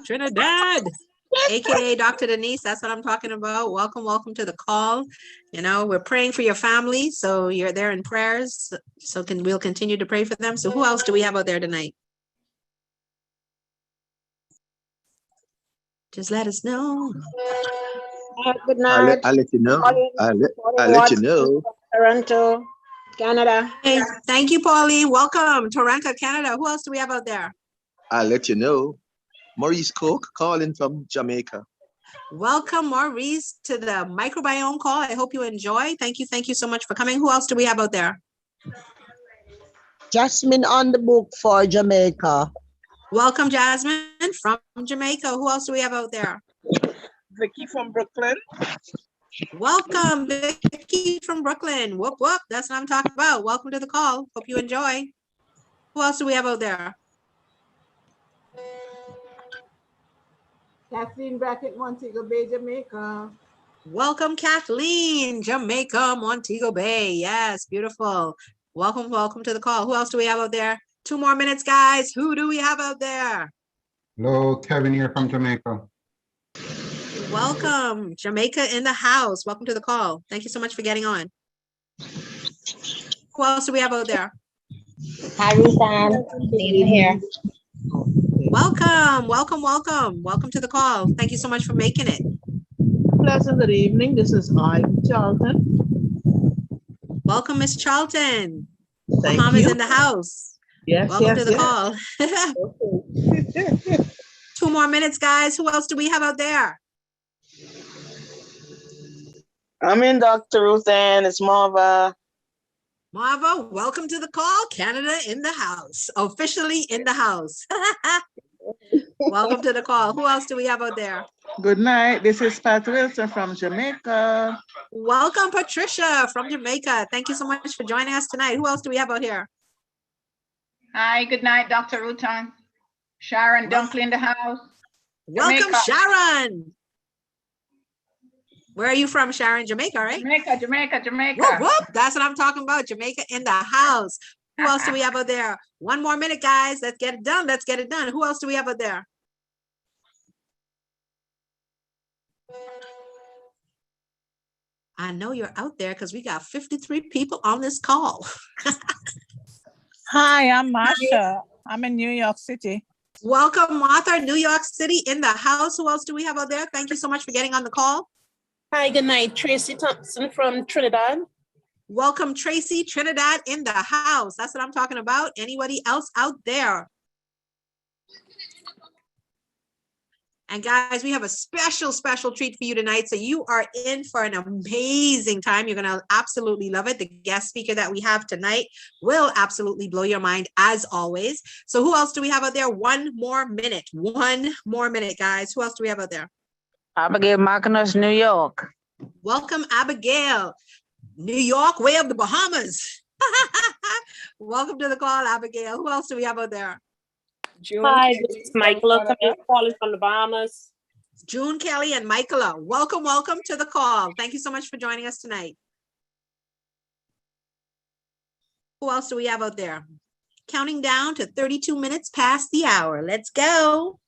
Trinidad, aka Dr. Denise. That's what I'm talking about. Welcome, welcome to the call. You know, we're praying for your family, so you're there in prayers. So we'll continue to pray for them. So who else do we have out there tonight? Just let us know. Good night. I'll let you know. I'll let you know. Toronto, Canada. Hey, thank you, Paulie. Welcome, Toronto, Canada. Who else do we have out there? I'll let you know. Maurice Cook calling from Jamaica. Welcome, Maurice, to the Microbiome call. I hope you enjoy. Thank you so much for coming. Who else do we have out there? Jasmine on the book for Jamaica. Welcome, Jasmine from Jamaica. Who else do we have out there? Vicky from Brooklyn. Welcome, Vicky from Brooklyn. Whoop, whoop. That's what I'm talking about. Welcome to the call. Hope you enjoy. Who else do we have out there? Kathleen Brackett, Montego Bay, Jamaica. Welcome, Kathleen, Jamaica, Montego Bay. Yes, beautiful. Welcome, welcome to the call. Who else do we have out there? 2 more minutes, guys. Who do we have out there? Hello, Kevin here from Jamaica. Welcome, Jamaica in the house. Welcome to the call. Thank you so much for getting on. Who else do we have out there? Hi, Ruth-Ann. Stephen here. Welcome, welcome, welcome. Welcome to the call. Thank you so much for making it. Pleasant good evening. This is Ivy Charlton. Welcome, Miss Charlton. Thank Mom is you. in the house. Yes, Welcome yes, to the yes. call. 2 more minutes, guys. Who else do we have out there? I'm in, Dr. Ruth-Ann. It's Marva. Marva, welcome to the call. Canada in the house. Officially in the house. Welcome to the call. Who else do we have out there? Good night. This is Pat Wilson from Jamaica. Welcome, Patricia from Jamaica. Thank you so much for joining us tonight. Who else do we have out here? Hi, good night, Dr. Rutan. Sharon Dunkley in the house. Welcome, Jamaica. Sharon. Where are you from, Sharon? Jamaica, right? Jamaica. Whoop, whoop. That's what I'm talking about. Jamaica in the house. Who else do we have out there? 1 more minute, guys. Let's get it done. Let's get it done. Who else do we have out there? I know you're out there because we got 53 people on this call. Hi, I'm Masha. I'm in New York City. Welcome, Martha, New York City in the house. Who else do we have out there? Thank you so much for getting on the call. Hi, good night. Tracy Thompson from Trinidad. Welcome, Tracy, Trinidad in the house. That's what I'm talking about. Anybody else out there? And guys, we have a special treat for you tonight. So you are in for an amazing time. You're going to absolutely love it. The guest speaker that we have tonight will absolutely blow your mind as always. So who else do we have out there? 1 more minute. 1 more minute, guys. Who else do we have out there? Abigail Martinez, New York. Welcome, Abigail. New York, way of the Bahamas. Welcome to the call, Abigail. Who else do we have out there? June. Hi, this is Michaela calling from the Bahamas. June Kelly and Michaela. Welcome to the call. Thank you so much for joining us tonight. Who else do we have out there? Counting down to 32 minutes past the hour. Let's go.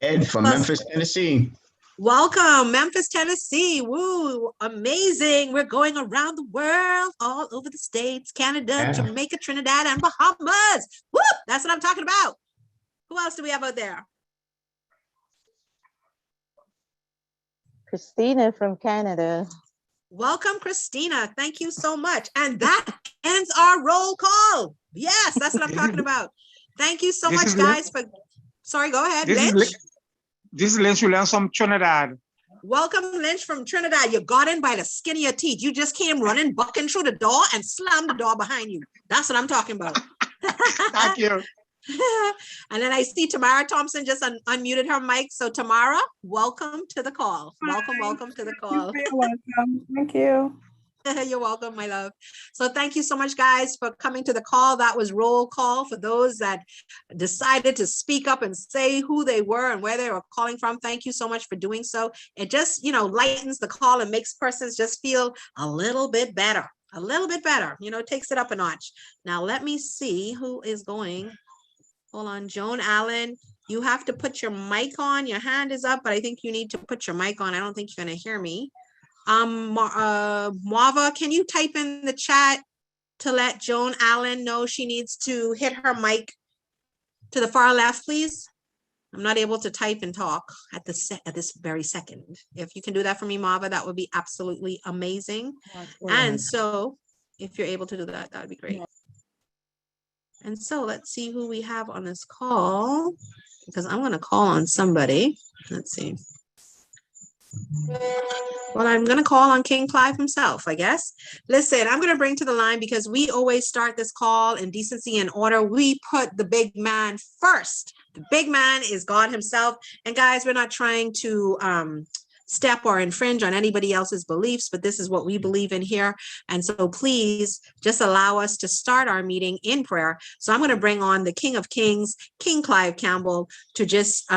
Ed from Memphis, Tennessee. Welcome, Memphis, Tennessee. Woo, amazing. We're going around the world, all over the states, Canada, Jamaica, Trinidad, and Bahamas. Woo, that's what I'm talking about. Who else do we have out there? Christina from Canada. Welcome, Christina. Thank you so much. And that ends our roll call. Yes, that's what I'm talking about. Thank you so much, guys. Sorry, go ahead, Lynch. This is Lynch Williams from Trinidad. Welcome, Lynch from Trinidad. You got in by the skin of your teeth. You just came running, bucking through the door and slammed the door behind you. That's what I'm talking about. Thank you. And then I see Tamara Thompson just unmuted her mic. So Tamara, welcome to the call. Welcome to the call. You're welcome. Thank you. You're welcome, my love. So thank you so much, guys, for coming to the call. That was roll call for those that decided to speak up and say who they were and where they were calling from. Thank you so much for doing so. It just, lightens the call and makes persons just feel a little bit better, takes it up a notch. Now, let me see who is going Hold on, Joan Allen. You have to put your mic on. Your hand is up, but I think you need to put your mic on. I don't think you're gonna hear me. Mava, can you type in the chat to let Joan Allen know she needs to hit her mic to the far left, please? I'm not able to type and talk at this very second. If you can do that for me, Mava, that would be absolutely amazing. And so if you're able to do that, that would be great. And so let's see who we have on this call, because I'm going to call on somebody. Let's see. Well, I'm going to call on King Clive himself, I guess. Listen, I'm going to bring to the line, because we always start this call in decency and order. We put the big man first. The big man is God himself. And guys, we're not trying to step or infringe on anybody else's beliefs, but this is what we believe in here. And so please just allow us to start our meeting in prayer. So I'm going to bring on the King of Kings, King Clive Campbell, to just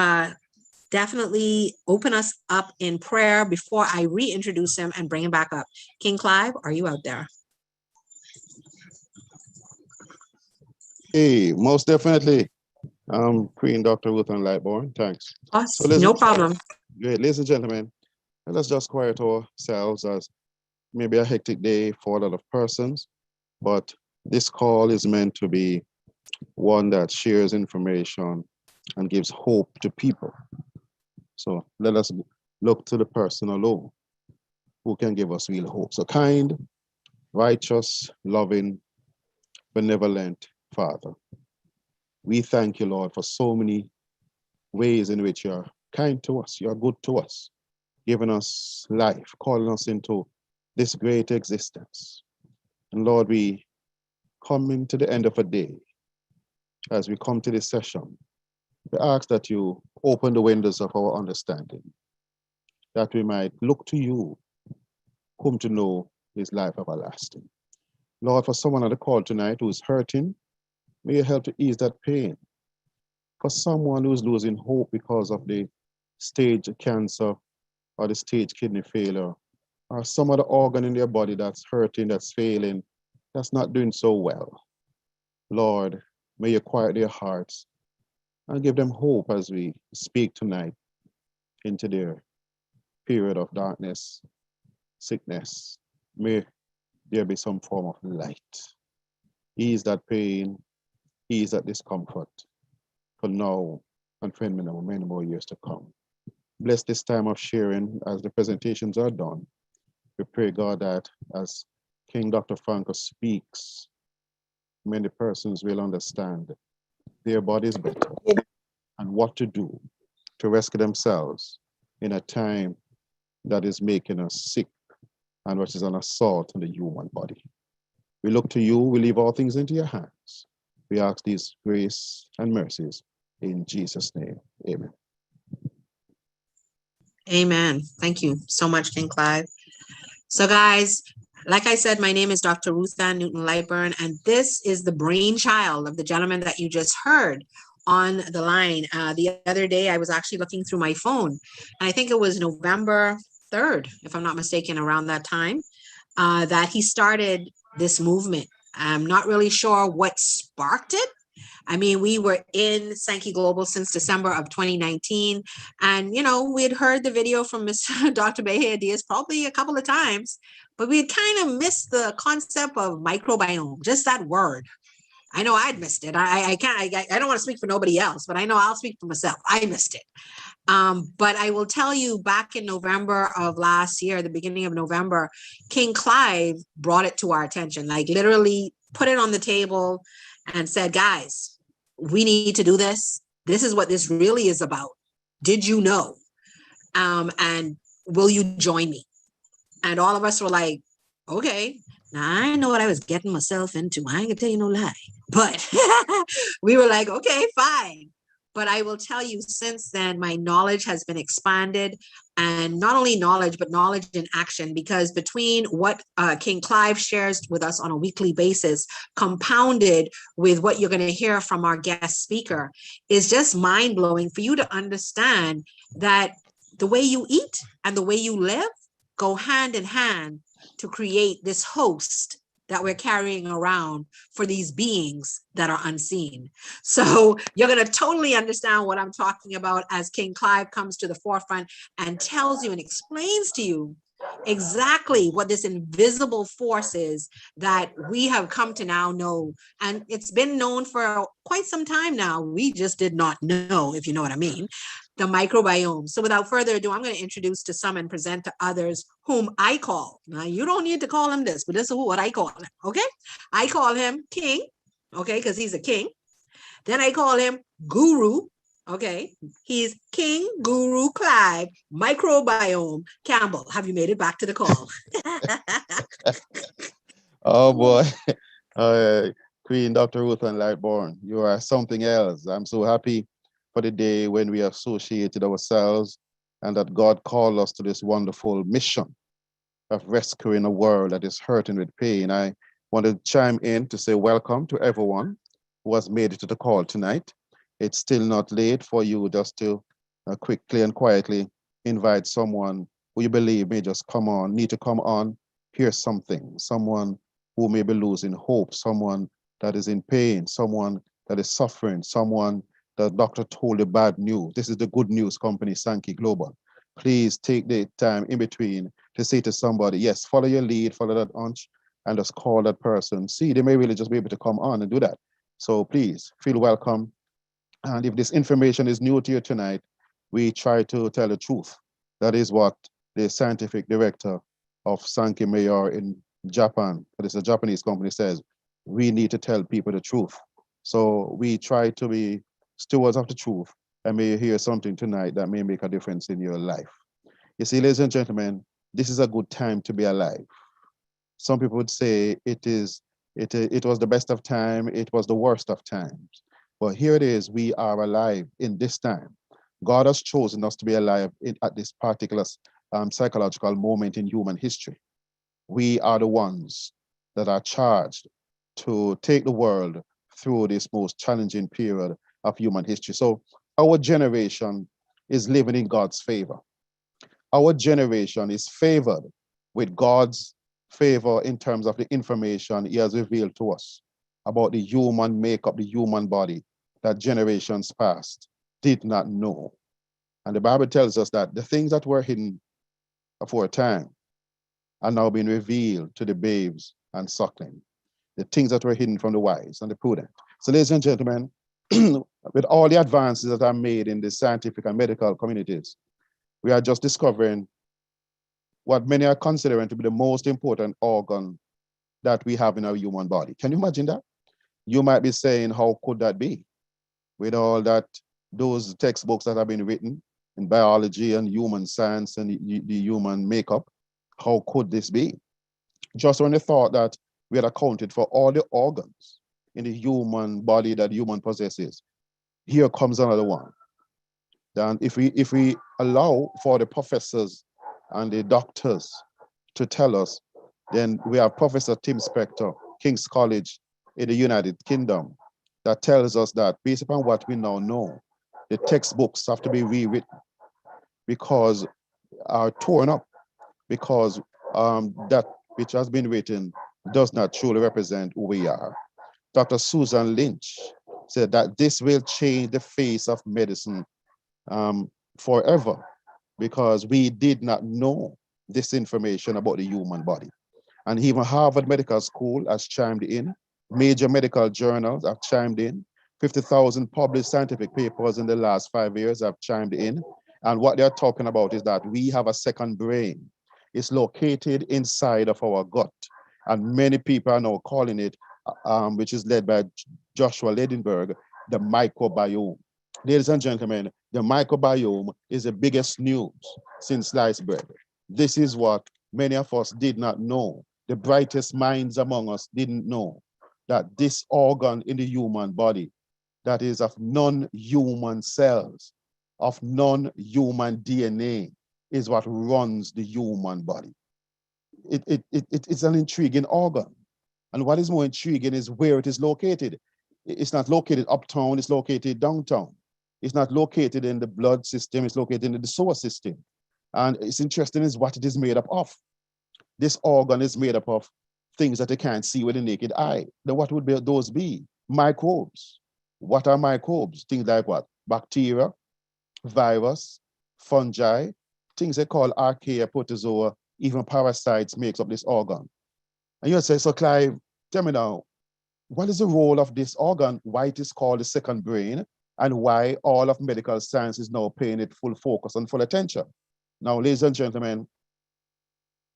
definitely open us up in prayer before I reintroduce him and bring him back up. King Clive, are you out there? Hey, most definitely. Queen Dr. Ruth and Lightborn, thanks. Awesome. So no problem. Great, ladies and gentlemen, let's just quiet ourselves, as maybe a hectic day for a lot of persons, but this call is meant to be one that shares information and gives hope to people. So let us look to the person alone who can give us real hope. So kind, righteous, loving, benevolent Father, we thank you, Lord, for so many ways in which you're kind to us, you're good to us, giving us life, calling us into this great existence. And Lord, we come into the end of a day. As we come to this session, we ask that you open the windows of our understanding, that we might look to you, whom to know is life everlasting. Lord, for someone on the call tonight who is hurting, may you help to ease that pain. For someone who is losing hope because of the stage cancer or the stage kidney failure, or some other organ in their body that's hurting, that's failing, that's not doing so well. Lord, may you quiet their hearts and give them hope as we speak tonight into their period of darkness, sickness. May there be some form of light. Ease that pain, ease that discomfort for now and for many more years to come. Bless this time of sharing as the presentations are done. We pray, God, that as King Dr. Franco speaks, many persons will understand their bodies better and what to do to rescue themselves in a time that is making us sick and which is an assault on the human body. We look to you, we leave all things into your hands. We ask these grace and mercies in Jesus' name, amen. Amen. Thank you so much, King Clive. So guys, like I said, my name is Dr. Ruth Ann Newton Lightburn, and this is the brainchild of the gentleman that you just heard on the line. The other day, I was actually looking through my phone, and I think it was November 3rd, if I'm not mistaken, around that time, that he started this movement. I'm not really sure what sparked it. I mean, we were in Sanki Global since December of 2019. And, you know, we had heard the video from Ms. Dr. Behia Diaz probably a couple of times, but we had kind of missed the concept of microbiome, just that word. I know I'd missed it. I don't want to speak for nobody else, but I know I'll speak for myself. I missed it. But I will tell you, back in November of last year, the beginning of November, King Clive brought it to our attention, like literally put it on the table and said, guys, we need to do this. This is what this really is about. Did you know? And will you join me? And all of us were like, okay. Now I know what I was getting myself into. I ain't gonna tell you no lie. But we were like, okay, fine. But I will tell you, since then, my knowledge has been expanded, and not only knowledge, but knowledge in action, because between what King Clive shares with us on a weekly basis, compounded with what you're going to hear from our guest speaker, is just mind-blowing for you to understand that the way you eat and the way you live go hand in hand to create this host that we're carrying around for these beings that are unseen. So you're going to totally understand what I'm talking about as King Clive comes to the forefront and tells you and explains to you exactly what this invisible force is that we have come to now know. And it's been known for quite some time now. We just did not know, if you know what I mean, the microbiome. So without further ado, I'm going to introduce to some and present to others whom I call. Now, you don't need to call him this, but this is what I call him, okay? I call him King, okay, because he's a king. Then I call him Guru, okay? He's King Guru Clive Microbiome Campbell. Have you made it back to the call? Oh boy. Queen Dr. Ruth and Lightborn, you are something else. I'm so happy for the day when we associated ourselves and that God called us to this wonderful mission of rescuing a world that is hurting with pain. I want to chime in to say welcome to everyone who has made it to the call tonight. It's still not late for you just to quickly and quietly invite someone who you believe may just need to come on, hear something, someone who may be losing hope, someone that is in pain, someone that is suffering, someone the doctor told the bad news. This is the good news company, Sanki Global. Please take the time in between to say to somebody, yes, follow your lead, follow that hunch, and just call that person. See, they may really just be able to come on and do that. So please feel welcome. And if this information is new to you tonight, we try to tell the truth. That is what the scientific director of Sanki Mayor in Japan, that is a Japanese company, says. We need to tell people the truth. So we try to be stewards of the truth, and may you hear something tonight that may make a difference in your life. You see, ladies and gentlemen, this is a good time to be alive. Some people would say it was the best of time, it was the worst of times. But here it is, we are alive in this time. God has chosen us to be alive at this particular psychological moment in human history. We are the ones that are charged to take the world through this most challenging period of human history. So our generation is living in God's favor. Our generation is favored with God's favor in terms of the information he has revealed to us about the human makeup, the human body that generations past did not know. And the Bible tells us that the things that were hidden for a time are now being revealed to the babes and suckling. The things that were hidden from the wise and the prudent. So ladies and gentlemen, with all the advances that are made in the scientific and medical communities, we are just discovering what many are considering to be the most important organ that we have in our human body. Can you imagine that? You might be saying, how could that be? With all that, those textbooks that have been written in biology and human science and the human makeup, how could this be? Just when they thought that we had accounted for all the organs in the human body that human possesses, here comes another one. Then if we allow for the professors and the doctors to tell us, then we have Professor Tim Spector, King's College in the United Kingdom, that tells us that based upon what we now know, the textbooks have to be rewritten because are torn up, because that which has been written does not truly represent who we are. Dr. Susan Lynch said that this will change the face of medicine forever, because we did not know this information about the human body. And even Harvard Medical School has chimed in, major medical journals have chimed in, 50,000 published scientific papers in the last 5 years have chimed in. And what they're talking about is that we have a second brain. It's located inside of our gut. And many people are now calling it, which is led by Joshua Ledenberg, the microbiome. Ladies and gentlemen, the microbiome is the biggest news since sliced bread. This is what many of us did not know. The brightest minds among us didn't know that this organ in the human body that is of non-human cells, of non-human DNA, is what runs the human body. It's an intriguing organ. And what is more intriguing is where it is located. It's not located uptown, it's located downtown. It's not located in the blood system, it's located in the sewer system. And it's interesting is what it is made up of. This organ is made up of things that they can't see with the naked eye. Then what would those be? Microbes. What are microbes? Things like what? Bacteria, virus, fungi, things they call archaea, protozoa, even parasites makes up this organ. And you say, so Clive, tell me now, what is the role of this organ? Why it is called the second brain, and why all of medical science is now paying it full focus and full attention? Now, ladies and gentlemen,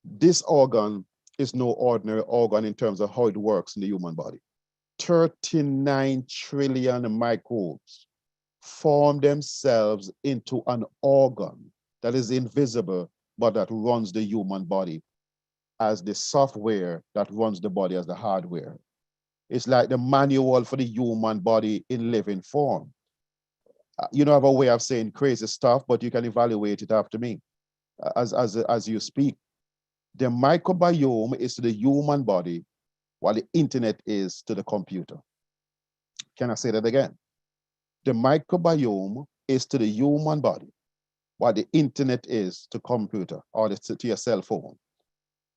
this organ is no ordinary organ in terms of how it works in the human body. 39 trillion microbes form themselves into an organ that is invisible, but that runs the human body as the software that runs the body as the hardware. It's like the manual for the human body in living form. You know, I have a way of saying crazy stuff, but you can evaluate it after me as you speak. The microbiome is to the human body what the internet is to the computer. Can I say that again? The microbiome is to the human body what the internet is to computer or to your cell phone.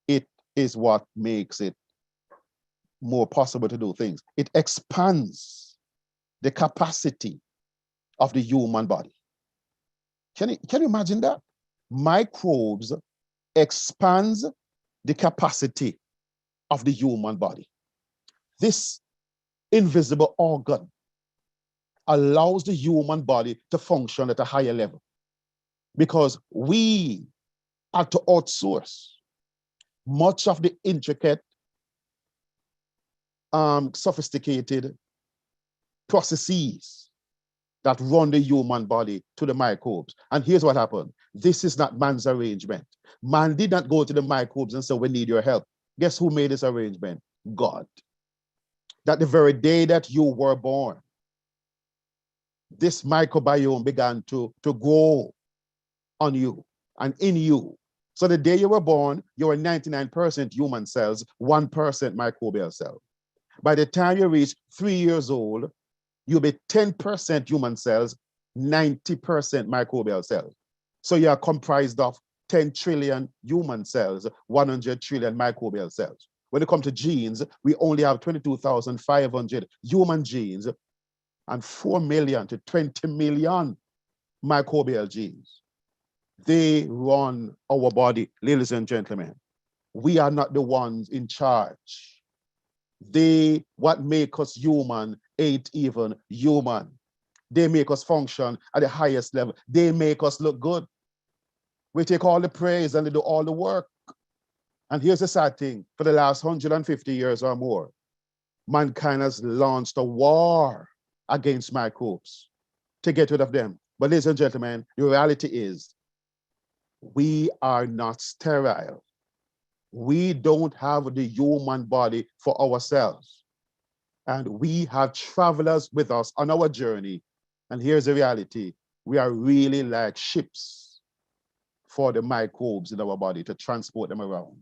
It is what makes it more possible to do things. It expands the capacity of the human body. Can you imagine that? Microbes expands the capacity of the human body. This invisible organ allows the human body to function at a higher level because we are to outsource much of the intricate, sophisticated processes that run the human body to the microbes. And here's what happened. This is not man's arrangement. Man did not go to the microbes and say, we need your help. Guess who made this arrangement? God. That the very day that you were born, this microbiome began to grow on you and in you. So the day you were born, you were 99% human cells, 1% microbial cell. By the time you reach 3 years old, you'll be 10% human cells, 90% microbial cells. So you are comprised of 10 trillion human cells, 100 trillion microbial cells. When it comes to genes, we only have 22,500 human genes and 4 million to 20 million microbial genes. They run our body, ladies and gentlemen. We are not the ones in charge. They, what make us human, ain't even human. They make us function at the highest level. They make us look good. We take all the praise and they do all the work. And here's the sad thing, for the last 150 years or more, mankind has launched a war against microbes to get rid of them. But ladies and gentlemen, the reality is we are not sterile. We don't have the human body for ourselves. And we have travelers with us on our journey. And here's the reality. We are really like ships for the microbes in our body to transport them around.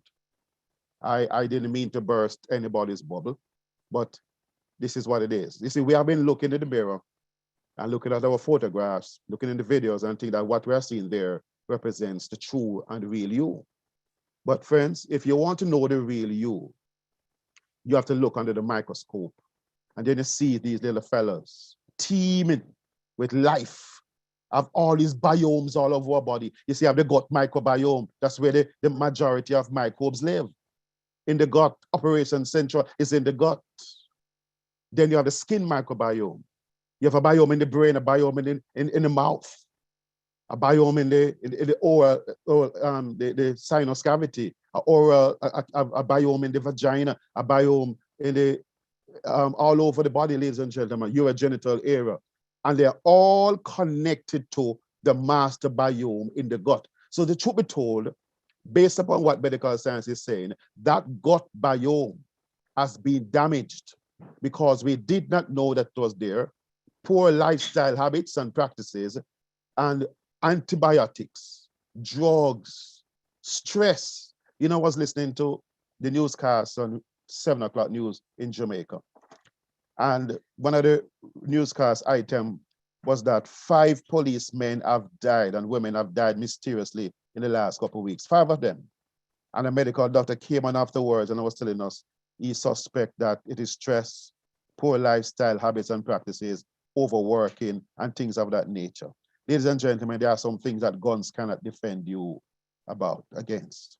I didn't mean to burst anybody's bubble, but this is what it is. You see, we have been looking in the mirror and looking at our photographs, looking in the videos and think that what we're seeing there represents the true and real you. But friends, if you want to know the real you, you have to look under the microscope. And then you see these little fellas teeming with life, have all these biomes all over our body. You see, you have the gut microbiome. That's where the majority of microbes live. In the gut, operation central is in the gut. Then you have the skin microbiome. You have a biome in the brain, a biome in the mouth, a biome in the oral, the sinus cavity, a biome in the vagina, a biome in the all over the body, ladies and gentlemen, urogenital area. And they're all connected to the master biome in the gut. So the truth be told, based upon what medical science is saying, that gut biome has been damaged because we did not know that it was there. Poor lifestyle habits and practices, and antibiotics, drugs, stress. You know, I was listening to the newscast on 7 o'clock news in Jamaica. And one of the newscast item was that 5 policemen have died and women have died mysteriously in the last couple of weeks, 5 of them. And a medical doctor came on afterwards and was telling us he suspect that it is stress, poor lifestyle habits and practices, overworking, and things of that nature. Ladies and gentlemen, there are some things that guns cannot defend you against.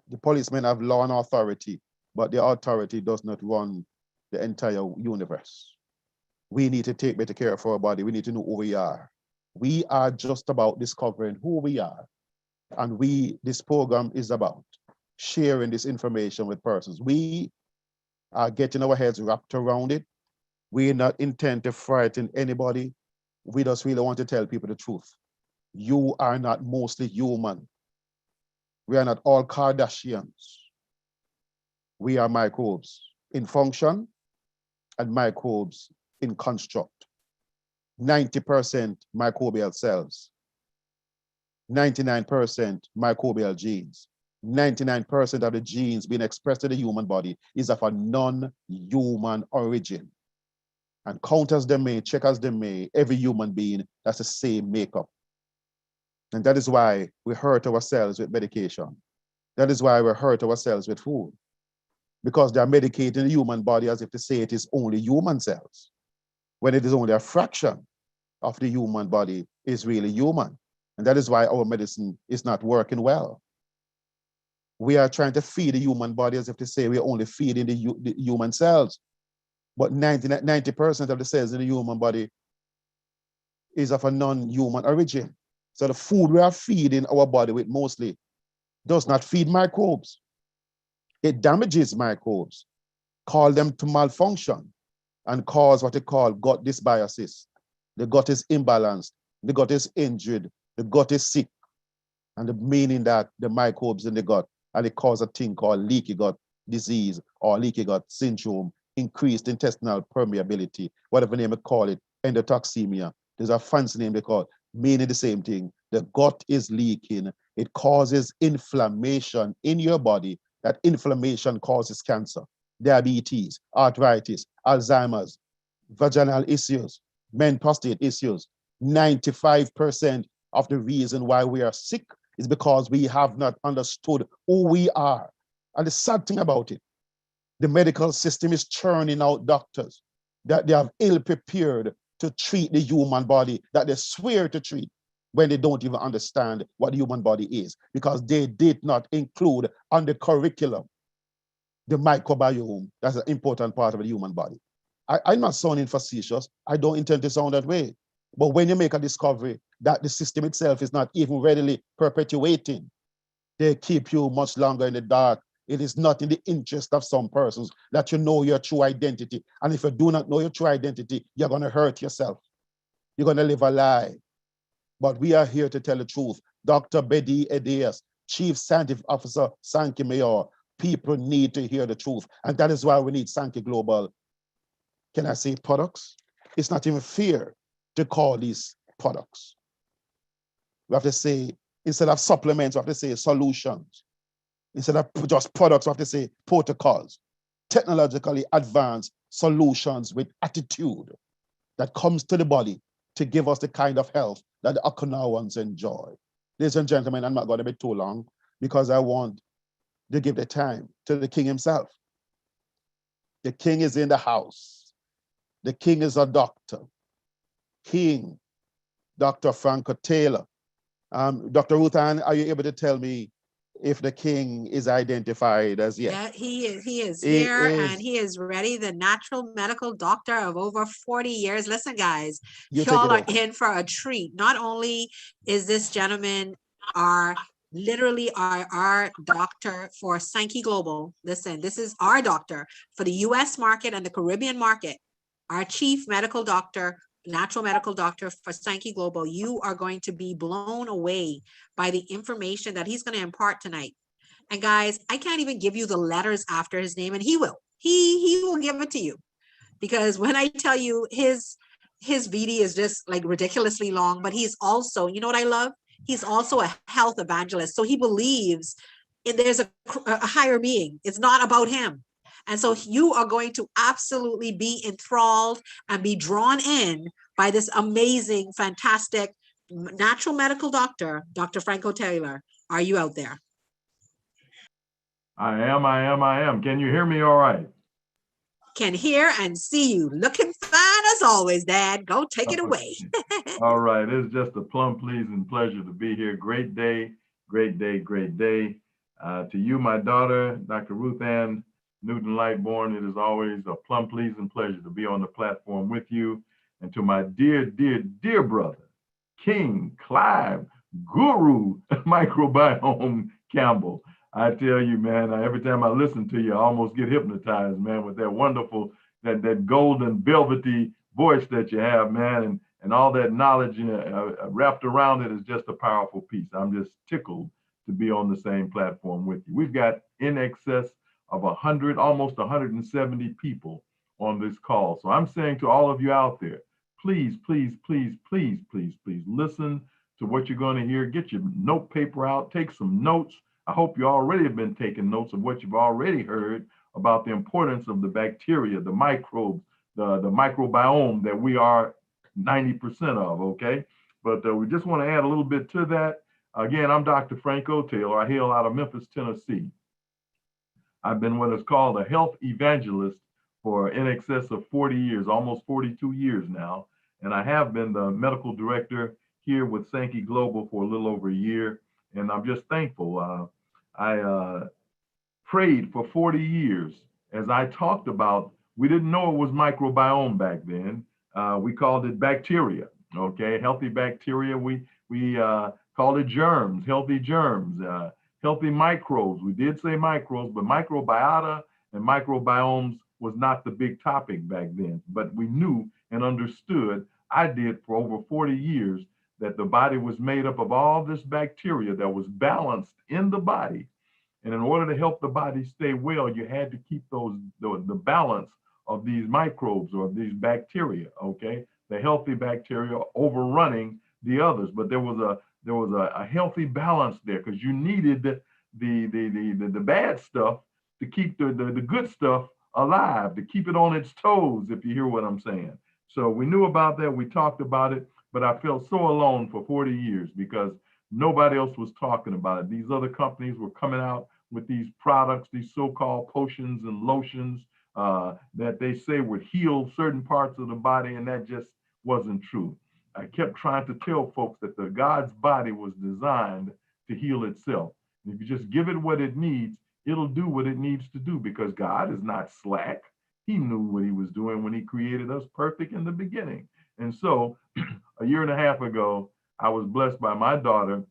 The policemen have law and authority, but the authority does not run the entire universe. We need to take better care of our body. We need to know who we are. We are just about discovering who we are. And this program is about sharing this information with persons. We are getting our heads wrapped around it. We're not intent to frighten anybody. We just really want to tell people the truth. You are not mostly human. We are not all Kardashians. We are microbes in function and microbes in construct. 90% microbial cells, 99% microbial genes. 99% of the genes being expressed in the human body is of a non-human origin. And count as they may, check as they may, every human being, that's the same makeup. And that is why we hurt ourselves with medication. That is why we hurt ourselves with food. Because they are medicating the human body as if to say it is only human cells, when it is only a fraction of the human body is really human. And that is why our medicine is not working well. We are trying to feed the human body as if to say we're only feeding the human cells. But 90% of the cells in the human body is of a non-human origin. So the food we are feeding our body with mostly does not feed microbes. It damages microbes, cause them to malfunction, and cause what they call gut dysbiosis. The gut is imbalanced, the gut is injured, the gut is sick, and the meaning that the microbes in the gut, and it causes a thing called leaky gut disease or leaky gut syndrome, increased intestinal permeability, whatever name they call it, endotoxemia. There's a fancy name they call it, meaning the same thing. The gut is leaking. It causes inflammation in your body. That inflammation causes cancer, diabetes, arthritis, Alzheimer's, vaginal issues, men prostate issues. 95% of the reason why we are sick is because we have not understood who we are. And the sad thing about it, the medical system is churning out doctors that they have ill prepared to treat the human body that they swear to treat when they don't even understand what the human body is, because they did not include on the curriculum the microbiome. That's an important part of the human body. I'm not sounding facetious. I don't intend to sound that way. But when you make a discovery that the system itself is not even readily perpetuating, they keep you much longer in the dark. It is not in the interest of some persons that you know your true identity. And if you do not know your true identity, you're going to hurt yourself. You're going to live a lie. But we are here to tell the truth. Dr. Bedi Edeas, Chief Scientific Officer, Sanki Mayor, people need to hear the truth. And that is why we need Sanki Global, can I say products? It's not even fair to call these products. We have to say, instead of supplements, we have to say solutions. Instead of just products, we have to say protocols, technologically advanced solutions with attitude that comes to the body to give us the kind of health that the Okinawans enjoy. Ladies and gentlemen, I'm not going to be too long because I want to give the time to the king himself. The king is in the house. The king is a doctor. King, Dr. Franco Taylor. Dr. Ruth Ann, are you able to tell me if the king is identified as yet? Yeah, he is here and he is ready. The natural medical doctor of over 40 years. Listen, guys, y'all are in for a treat. Not only is this gentleman literally our doctor for Sanki Global. Listen, this is our doctor for the US market and the Caribbean market. Our chief medical doctor, natural medical doctor for Sanki Global. You are going to be blown away by the information that he's going to impart tonight. And guys, I can't even give you the letters after his name, and he will. He will give it to you. Because when I tell you his VD is just like ridiculously long, but he's also, you know what I love? He's also a health evangelist. So he believes there's a higher being. It's not about him. And so you are going to absolutely be enthralled and be drawn in by this amazing, fantastic natural medical doctor, Dr. Franco Taylor. Are you out there? I am. Can you hear me all right? Can hear and see you. Looking fine as always, Dad. Go take it away. All right. It's just a plum pleasing pleasure to be here. Great day, great day, great day. To you, my daughter, Dr. Ruth Ann Newton Lightborn, it is always a plum pleasing pleasure to be on the platform with you. And to my dear, dear, dear brother, King Clive, Guru Microbiome Campbell. I tell you, man, every time I listen to you, I almost get hypnotized, man, with that wonderful, that golden velvety voice that you have, man, and all that knowledge wrapped around it is just a powerful piece. I'm just tickled to be on the same platform with you. We've got in excess of 100, almost 170 people on this call. So I'm saying to all of you out there, please, please, please, please, please, please listen to what you're going to hear. Get your note paper out, take some notes. I hope you already have been taking notes of what you've already heard about the importance of the bacteria, the microbes, the microbiome that we are 90% of, okay? But we just want to add a little bit to that. Again, I'm Dr. Franco Taylor. I hail out of Memphis, Tennessee. I've been what is called a health evangelist for in excess of 40 years, almost 42 years now. And I have been the medical director here with Sanki Global for a little over a year. And I'm just thankful. I prayed for 40 years as I talked about, we didn't know it was microbiome back then. We called it bacteria, okay? Healthy bacteria, we called it germs, healthy germs, healthy microbes. We did say microbes, but microbiota and microbiomes was not the big topic back then, but we knew and understood, I did for over 40 years, that the body was made up of all this bacteria that was balanced in the body. And in order to help the body stay well, you had to keep the balance of these microbes or these bacteria, okay? The healthy bacteria overrunning the others, but there was a healthy balance there because you needed the bad stuff to keep the good stuff alive, to keep it on its toes, if you hear what I'm saying. So we knew about that, we talked about it, but I felt so alone for 40 years because nobody else was talking about it. These other companies were coming out with these products, these so-called potions and lotions that they say would heal certain parts of the body, and that just wasn't true. I kept trying to tell folks that the God's body was designed to heal itself. And if you just give it what it needs, it'll do what it needs to do because God is not slack. He knew what he was doing when he created us perfect in the beginning. And so a year and a half ago, I was blessed by my daughter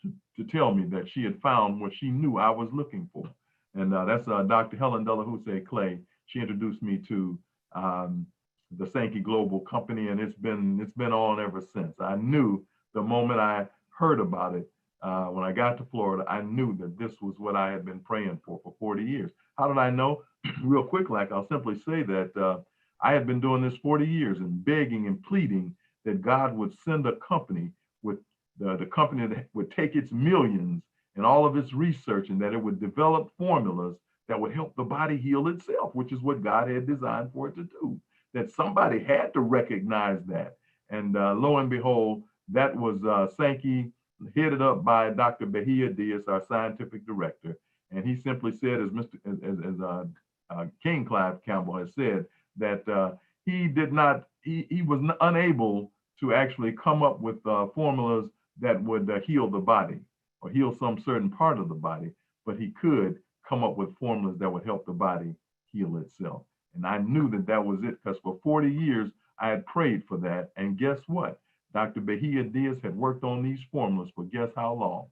to tell me that she had found what she knew I was looking for. And that's Dr. Helen Delahousse Clay. She introduced me to the Sanki Global Company, and it's been on ever since. I knew the moment I heard about it, when I got to Florida, I knew that this was what I had been praying for 40 years. How did I know? Real quick, like I'll simply say that I had been doing this 40 years and begging and pleading that God would send a company with the company that would take its millions and all of its research and that it would develop formulas that would help the body heal itself, which is what God had designed for it to do. That somebody had to recognize that. And lo and behold, that was Sanki, headed up by Dr. Bahia Diaz, our scientific director. And he simply said, as King Clive Campbell has said, that he was unable to actually come up with formulas that would heal the body or heal some certain part of the body, but he could come up with formulas that would help the body heal itself. And I knew that that was it because for 40 years, I had prayed for that. And guess what? Dr. Bahia Diaz had worked on these formulas for guess how long?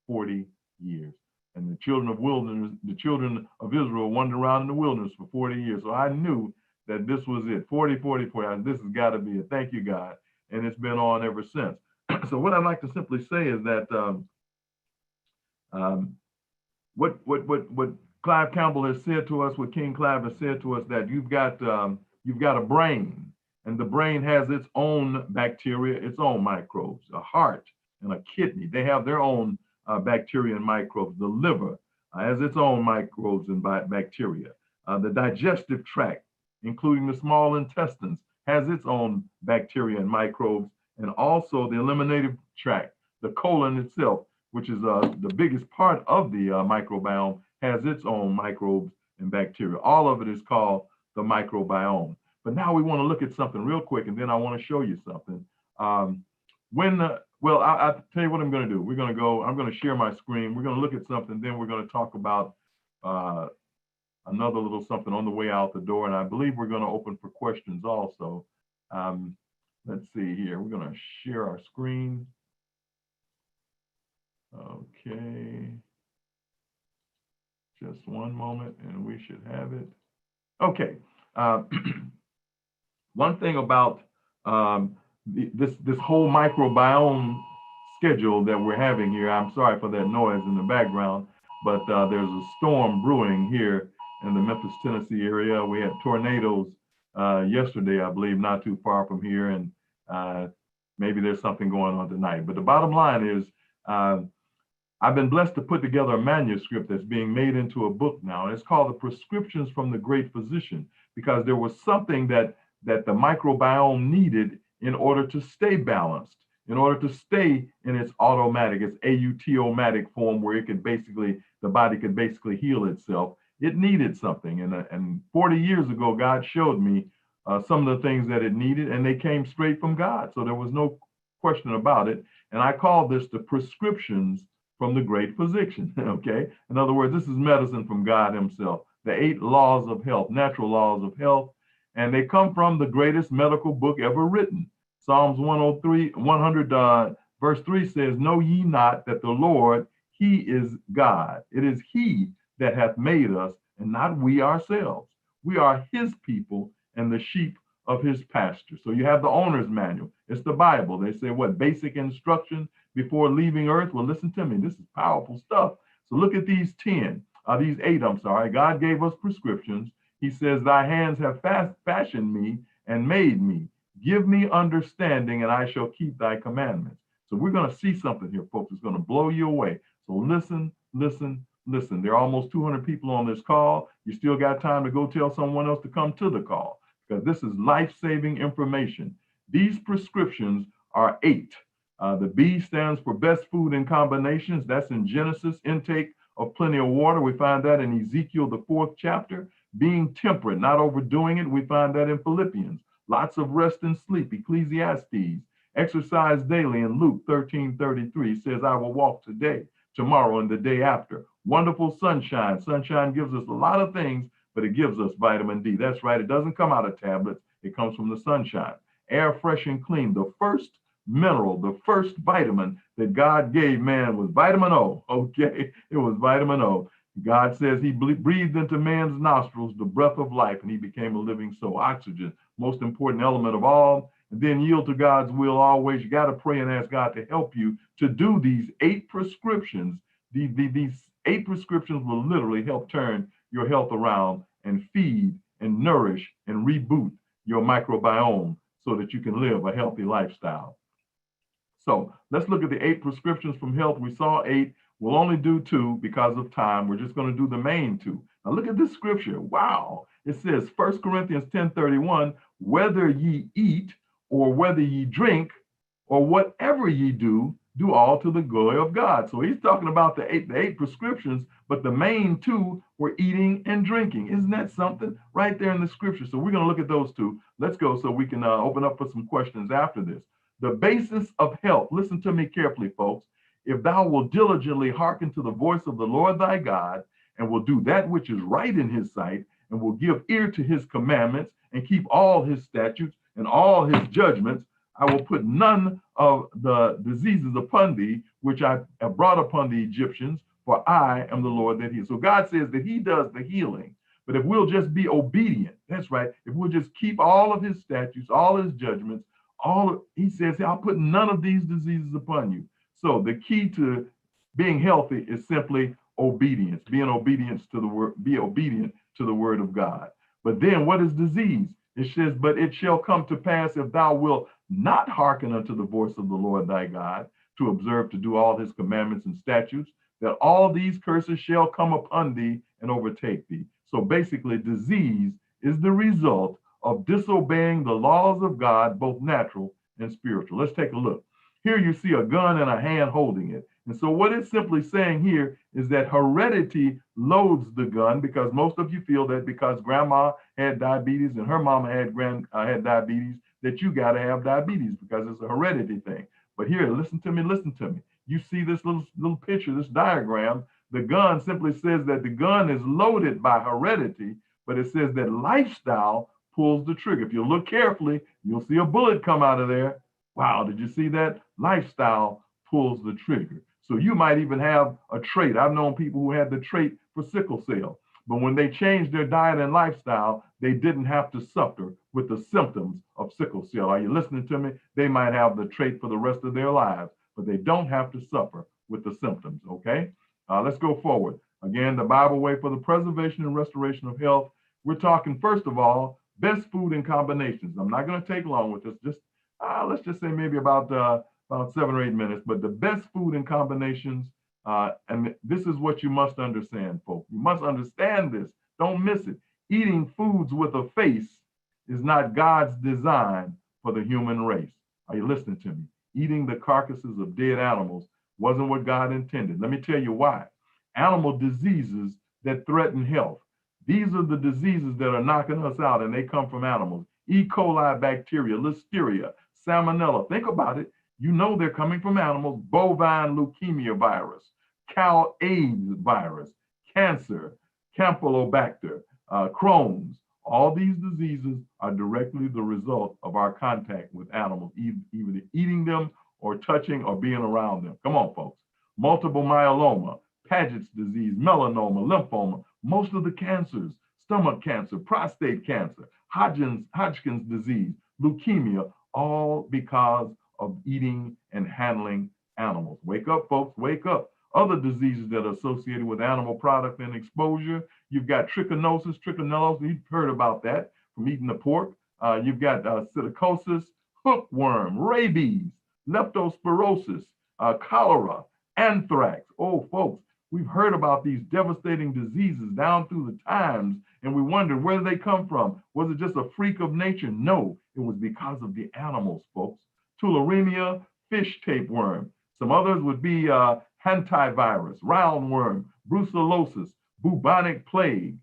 40 years. And the children of Israel wandered around in the wilderness for 40 years. So I knew that this was it. 40, 40, 40. This has got to be it. Thank you, God. And it's been on ever since. So what I'd like to simply say is that what Clive Campbell has said to us, what King Clive has said to us, that you've got a brain, and the brain has its own bacteria, its own microbes, a heart and a kidney. They have their own bacteria and microbes. The liver has its own microbes and bacteria. The digestive tract, including the small intestines, has its own bacteria and microbes, and also the eliminative tract, the colon itself, which is the biggest part of the microbiome, has its own microbes and bacteria. All of it is called the microbiome. But now we want to look at something real quick, and then I want to show you something. I'll tell you what I'm going to do. I'm going to share my screen. We're going to look at something, then we're going to talk about another little something on the way out the door. And I believe we're going to open for questions also. Let's see here. We're going to share our screen. Okay. Just one moment and we should have it. Okay. One thing about this whole microbiome schedule that we're having here, I'm sorry for that noise in the background, but there's a storm brewing here in the Memphis, Tennessee area. We had tornadoes yesterday, I believe, not too far from here, and maybe there's something going on tonight. But the bottom line is, I've been blessed to put together a manuscript that's being made into a book now. And it's called The Prescriptions from the Great Physician, because there was something that the microbiome needed in order to stay balanced, in order to stay in its automatic, its AUTOmatic form, where it could basically, the body could basically heal itself. It needed something. And 40 years ago, God showed me some of the things that it needed, and they came straight from God. So there was no question about it. And I call this the prescriptions from the great physician, okay? In other words, this is medicine from God himself, the 8 laws of health, natural laws of health, and they come from the greatest medical book ever written. Psalms 100 verse 3 says, "Know ye not that the Lord, he is God. It is he that hath made us, and not we ourselves. We are his people and the sheep of his pasture." So you have the owner's manual. It's the Bible. They say, what, basic instruction before leaving earth? Well, listen to me. This is powerful stuff. So look at these 8, I'm sorry. God gave us prescriptions. He says, "Thy hands have fashioned me and made me. Give me understanding, and I shall keep thy commandments." So we're going to see something here, folks. It's going to blow you away. So listen, listen, listen. There are almost 200 people on this call. You still got time to go tell someone else to come to the call, because this is life-saving information. These prescriptions are 8. The B stands for best food in combinations. That's in Genesis. Intake of plenty of water. We find that in Ezekiel, the 4th chapter. Being temperate, not overdoing it. We find that in Philippians. Lots of rest and sleep. Ecclesiastes. Exercise daily in Luke 13:33 says, "I will walk today, tomorrow, and the day after." Wonderful sunshine. Sunshine gives us a lot of things, but it gives us vitamin D. That's right. It doesn't come out of tablets. It comes from the sunshine. Air fresh and clean. The first mineral, the first vitamin that God gave man was vitamin O. Okay, it was vitamin O. God says he breathed into man's nostrils the breath of life, and he became a living soul. Oxygen, most important element of all. And then yield to God's will always. You got to pray and ask God to help you to do these 8 prescriptions. These 8 prescriptions will literally help turn your health around and feed and nourish and reboot your microbiome so that you can live a healthy lifestyle. So let's look at the 8 prescriptions from health. We saw 8. We'll only do 2 because of time. We're just going to do the main 2. Now look at this scripture. Wow. It says 1 Corinthians 10:31, "Whether ye eat or whether ye drink or whatever ye do, do all to the glory of God." So he's talking about the eight prescriptions, but the main 2 were eating and drinking. Isn't that something? Right there in the scripture. So we're going to look at those 2. Let's go so we can open up for some questions after this. The basis of health. Listen to me carefully, folks. "If thou wilt diligently hearken to the voice of the Lord thy God, and will do that which is right in his sight, and will give ear to his commandments, and keep all his statutes and all his judgments, I will put none of the diseases upon thee, which I have brought upon the Egyptians, for I am the Lord that heals." So God says that he does the healing. But if we'll just be obedient, that's right, if we'll just keep all of his statutes, all his judgments, he says, "I'll put none of these diseases upon you." So the key to being healthy is simply obedience, be obedient to the word of God. But then what is disease? It says, "But it shall come to pass, if thou wilt not hearken unto the voice of the Lord thy God, to observe to do all his commandments and statutes, that all these curses shall come upon thee and overtake thee." So basically, disease is the result of disobeying the laws of God, both natural and spiritual. Let's take a look. Here you see a gun and a hand holding it. And so what it's simply saying here is that heredity loads the gun, because most of you feel that because grandma had diabetes and her mama had diabetes, that you got to have diabetes because it's a heredity thing. But here, listen to me, listen to me. You see this little picture, this diagram. The gun simply says that the gun is loaded by heredity, but it says that lifestyle pulls the trigger. If you look carefully, you'll see a bullet come out of there. Wow, did you see that? Lifestyle pulls the trigger. So you might even have a trait. I've known people who had the trait for sickle cell, but when they changed their diet and lifestyle, they didn't have to suffer with the symptoms of sickle cell. Are you listening to me? They might have the trait for the rest of their lives, but they don't have to suffer with the symptoms, okay? Let's go forward. Again, the Bible way for the preservation and restoration of health. We're talking, first of all, best food and combinations. I'm not going to take long with this. Just let's just say maybe about 7 or 8 minutes. But the best food and combinations, and this is what you must understand, folks. You must understand this. Don't miss it. Eating foods with a face is not God's design for the human race. Are you listening to me? Eating the carcasses of dead animals wasn't what God intended. Let me tell you why. Animal diseases that threaten health. These are the diseases that are knocking us out, and they come from animals. E. coli bacteria, listeria, salmonella. Think about it. You know they're coming from animals. Bovine leukemia virus, cow AIDS virus, cancer, Campylobacter, Crohn's. All these diseases are directly the result of our contact with animals, either eating them or touching or being around them. Come on, folks. Multiple myeloma, Paget's disease, melanoma, lymphoma, most of the cancers, stomach cancer, prostate cancer, Hodgkin's disease, leukemia, all because of eating and handling animals. Wake up, folks, wake up. Other diseases that are associated with animal product and exposure, you've got trichinosis, you've heard about that from eating the pork. You've got psittacosis, hookworm, rabies, leptospirosis, cholera, anthrax. Oh, folks, we've heard about these devastating diseases down through the times, and we wondered, where did they come from? Was it just a freak of nature? No, it was because of the animals, folks. Tularemia, fish tapeworm. Some others would be hantavirus, roundworm, brucellosis, bubonic plague,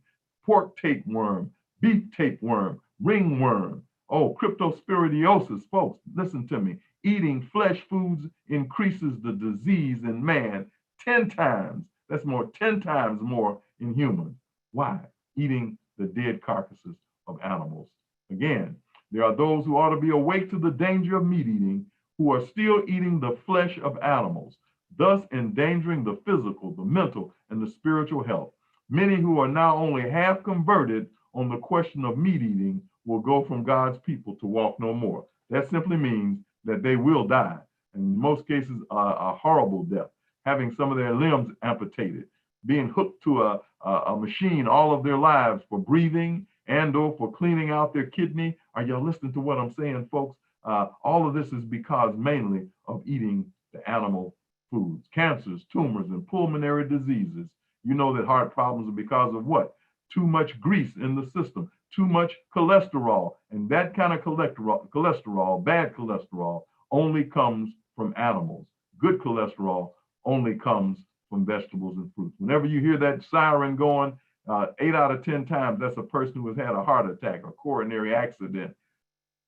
pork tapeworm, beef tapeworm, ringworm. Oh, cryptosporidiosis, folks, listen to me. Eating flesh foods increases the disease in man 10 times. That's 10 times more in humans. Why? Eating the dead carcasses of animals. Again, there are those who ought to be awake to the danger of meat eating, who are still eating the flesh of animals, thus endangering the physical, the mental, and the spiritual health. Many who are now only half converted on the question of meat eating will go from God's people to walk no more. That simply means that they will die, and in most cases, a horrible death, having some of their limbs amputated, being hooked to a machine all of their lives for breathing and or for cleaning out their kidney. Are y'all listening to what I'm saying, folks? All of this is because mainly of eating the animal foods. Cancers, tumors, and pulmonary diseases. You know that heart problems are because of what? Too much grease in the system, too much cholesterol. And that kind of cholesterol, bad cholesterol, only comes from animals. Good cholesterol only comes from vegetables and fruits. Whenever you hear that siren going, 8 out of 10 times, that's a person who has had a heart attack or coronary accident,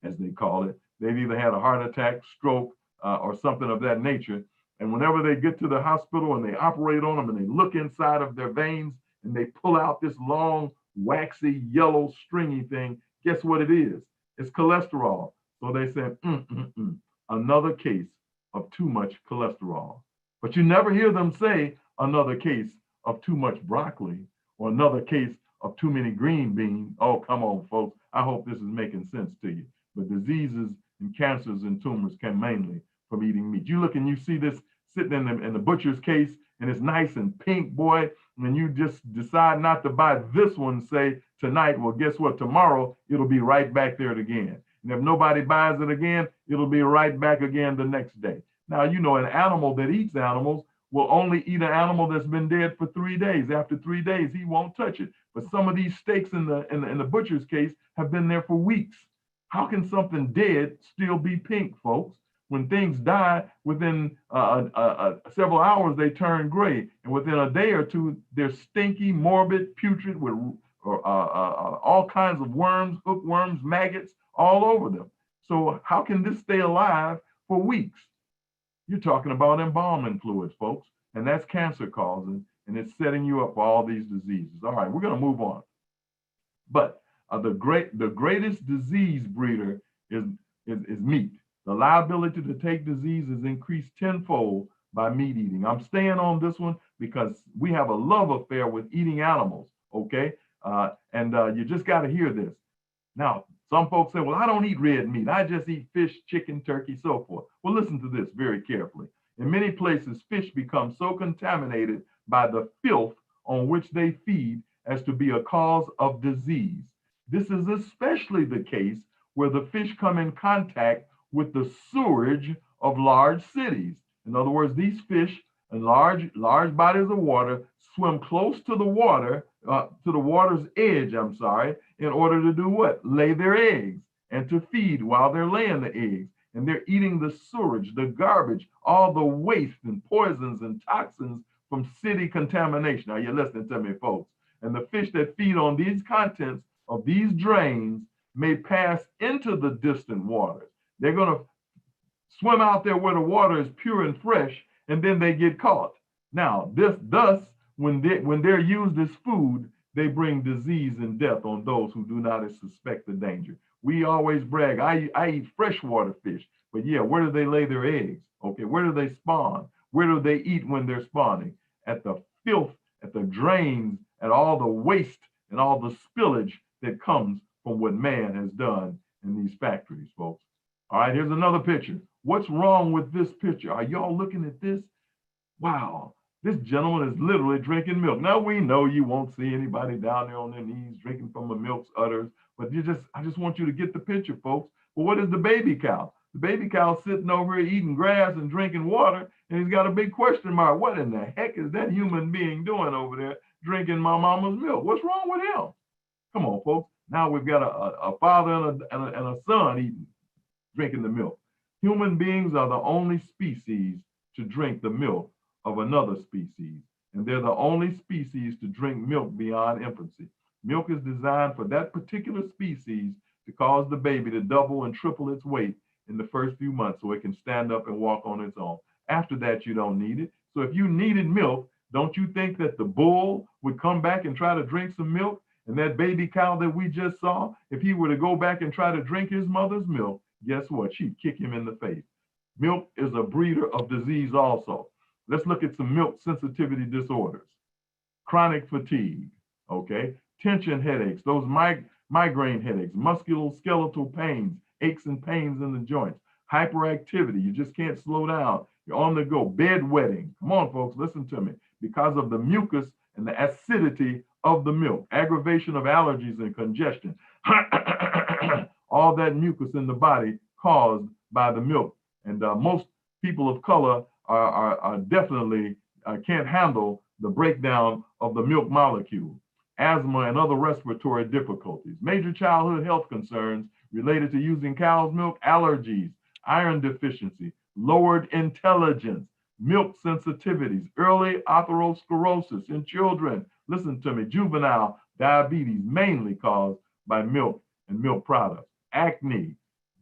as they call it. They've either had a heart attack, stroke, or something of that nature. And whenever they get to the hospital and they operate on them and they look inside of their veins and they pull out this long, waxy, yellow, stringy thing, guess what it is? It's cholesterol. So they said, another case of too much cholesterol. But you never hear them say another case of too much broccoli or another case of too many green beans. Oh, come on, folks. I hope this is making sense to you. But diseases and cancers and tumors come mainly from eating meat. You look and you see this sitting in the butcher's case, and it's nice and pink, boy, and you just decide not to buy this one, say tonight, well, guess what? Tomorrow, it'll be right back there again. And if nobody buys it again, it'll be right back again the next day. Now, you know, an animal that eats animals will only eat an animal that's been dead for 3 days. After 3 days, he won't touch it. But some of these steaks in the butcher's case have been there for weeks. How can something dead still be pink, folks? When things die, within several hours, they turn gray. And within a day or two, they're stinky, morbid, putrid, with all kinds of worms, hookworms, maggots, all over them. So how can this stay alive for weeks? You're talking about embalming fluids, folks, and that's cancer causing, and it's setting you up for all these diseases. All right, we're going to move on. But the greatest disease breeder is meat. The liability to take disease is increased tenfold by meat eating. I'm staying on this one because we have a love affair with eating animals, okay? You just got to hear this. Now, some folks say, well, I don't eat red meat. I just eat fish, chicken, turkey, so forth. Well, listen to this very carefully. In many places, fish become so contaminated by the filth on which they feed as to be a cause of disease. This is especially the case where the fish come in contact with the sewage of large cities. In other words, these fish in large bodies of water swim close to the water, to the water's edge, in order to do what? Lay their eggs and to feed while they're laying the eggs. And they're eating the sewage, the garbage, all the waste and poisons and toxins from city contamination. Are you listening to me, folks? And the fish that feed on these contents of these drains may pass into the distant waters. They're going to swim out there where the water is pure and fresh, and then they get caught. Now, thus, when they're used as food, they bring disease and death on those who do not suspect the danger. We always brag, I eat freshwater fish, but yeah, where do they lay their eggs? Okay, where do they spawn? Where do they eat when they're spawning? At the filth, at the drains, at all the waste and all the spillage that comes from what man has done in these factories, folks. All right, here's another picture. What's wrong with this picture? Are y'all looking at this? Wow, this gentleman is literally drinking milk. Now we know you won't see anybody down there on their knees drinking from a milk's udders, but I just want you to get the picture, folks. But what is the baby cow? The baby cow sitting over here eating grass and drinking water, and he's got a big question mark. What in the heck is that human being doing over there drinking my mama's milk? What's wrong with him? Come on, folks. Now we've got a father and a son drinking the milk. Human beings are the only species to drink the milk of another species, and they're the only species to drink milk beyond infancy. Milk is designed for that particular species to cause the baby to double and triple its weight in the first few months so it can stand up and walk on its own. After that, you don't need it. So if you needed milk, don't you think that the bull would come back and try to drink some milk? And that baby cow that we just saw, if he were to go back and try to drink his mother's milk, guess what? She'd kick him in the face. Milk is a breeder of disease also. Let's look at some milk sensitivity disorders. Chronic fatigue, okay? Tension headaches, those migraine headaches, musculoskeletal pains, aches and pains in the joints, hyperactivity, you just can't slow down, you're on the go, bedwetting. Come on, folks, listen to me. Because of the mucus and the acidity of the milk, aggravation of allergies and congestion, all that mucus in the body caused by the milk. And most people of color are definitely can't handle the breakdown of the milk molecule. Asthma and other respiratory difficulties, major childhood health concerns related to using cow's milk, allergies, iron deficiency, lowered intelligence, milk sensitivities, early atherosclerosis in children. Listen to me, juvenile diabetes mainly caused by milk and milk products, acne,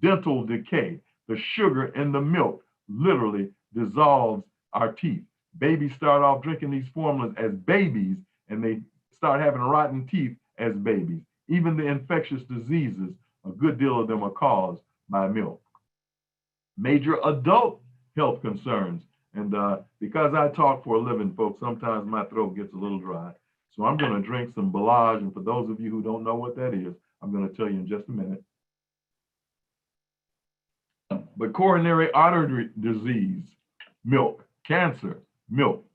dental decay. The sugar in the milk literally dissolves our teeth. Babies start off drinking these formulas as babies, and they start having rotten teeth as babies. Even the infectious diseases, a good deal of them are caused by milk. Major adult health concerns. And because I talk for a living, folks, sometimes my throat gets a little dry. So I'm going to drink some Belage. And for those of you who don't know what that is, I'm going to tell you in just a minute. But coronary artery disease, milk. Cancer, milk.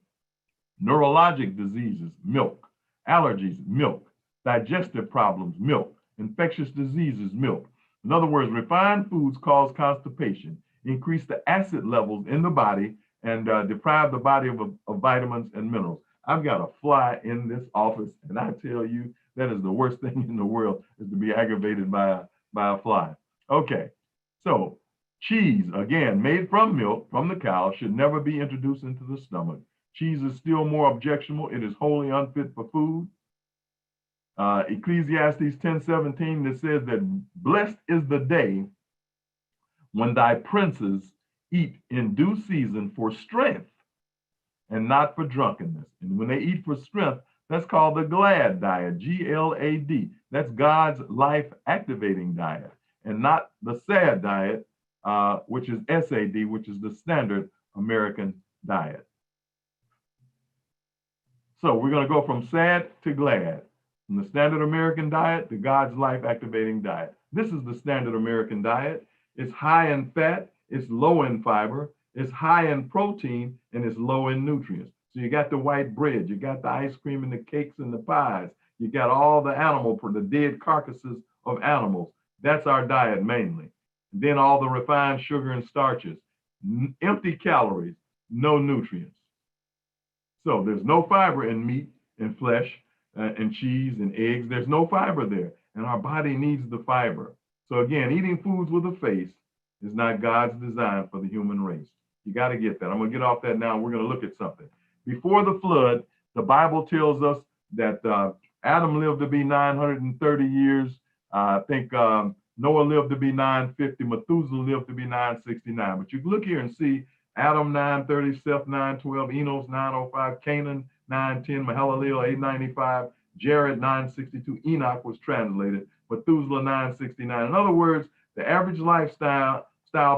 Neurologic diseases, milk. Allergies, milk. Digestive problems, milk. Infectious diseases, milk. In other words, refined foods cause constipation, increase the acid levels in the body, and deprive the body of vitamins and minerals. I've got a fly in this office, and I tell you, that is the worst thing in the world, is to be aggravated by a fly. Okay, so Cheese, again, made from milk from the cow, should never be introduced into the stomach. Cheese is still more objectionable. It is wholly unfit for food. Ecclesiastes 10:17 that says that blessed is the day when thy princes eat in due season for strength and not for drunkenness. And when they eat for strength, that's called the GLAD diet, G-L-A-D. That's God's life activating diet, and not the SAD diet, which is SAD, which is the standard American diet. So we're going to go from SAD to GLAD, from the standard American diet to God's life activating diet. This is the standard American diet. It's high in fat, it's low in fiber, it's high in protein, and it's low in nutrients. So you got the white bread, you got the ice cream and the cakes and the pies, you got all the the dead carcasses of animals. That's our diet mainly. And then all the refined sugar and starches, empty calories, no nutrients. So there's no fiber in meat and flesh and cheese and eggs. There's no fiber there, and our body needs the fiber. So again, eating foods with a face is not God's design for the human race. You got to get that. I'm going to get off that now. We're going to look at something. Before the flood, the Bible tells us that Adam lived to be 930 years. I think Noah lived to be 950. Methuselah lived to be 969. But you look here and see Adam 930, Seth 912, Enos 905, Canaan 910, Mahalalel 895, Jared 962, Enoch was translated, Methuselah 969. In other words, the average lifestyle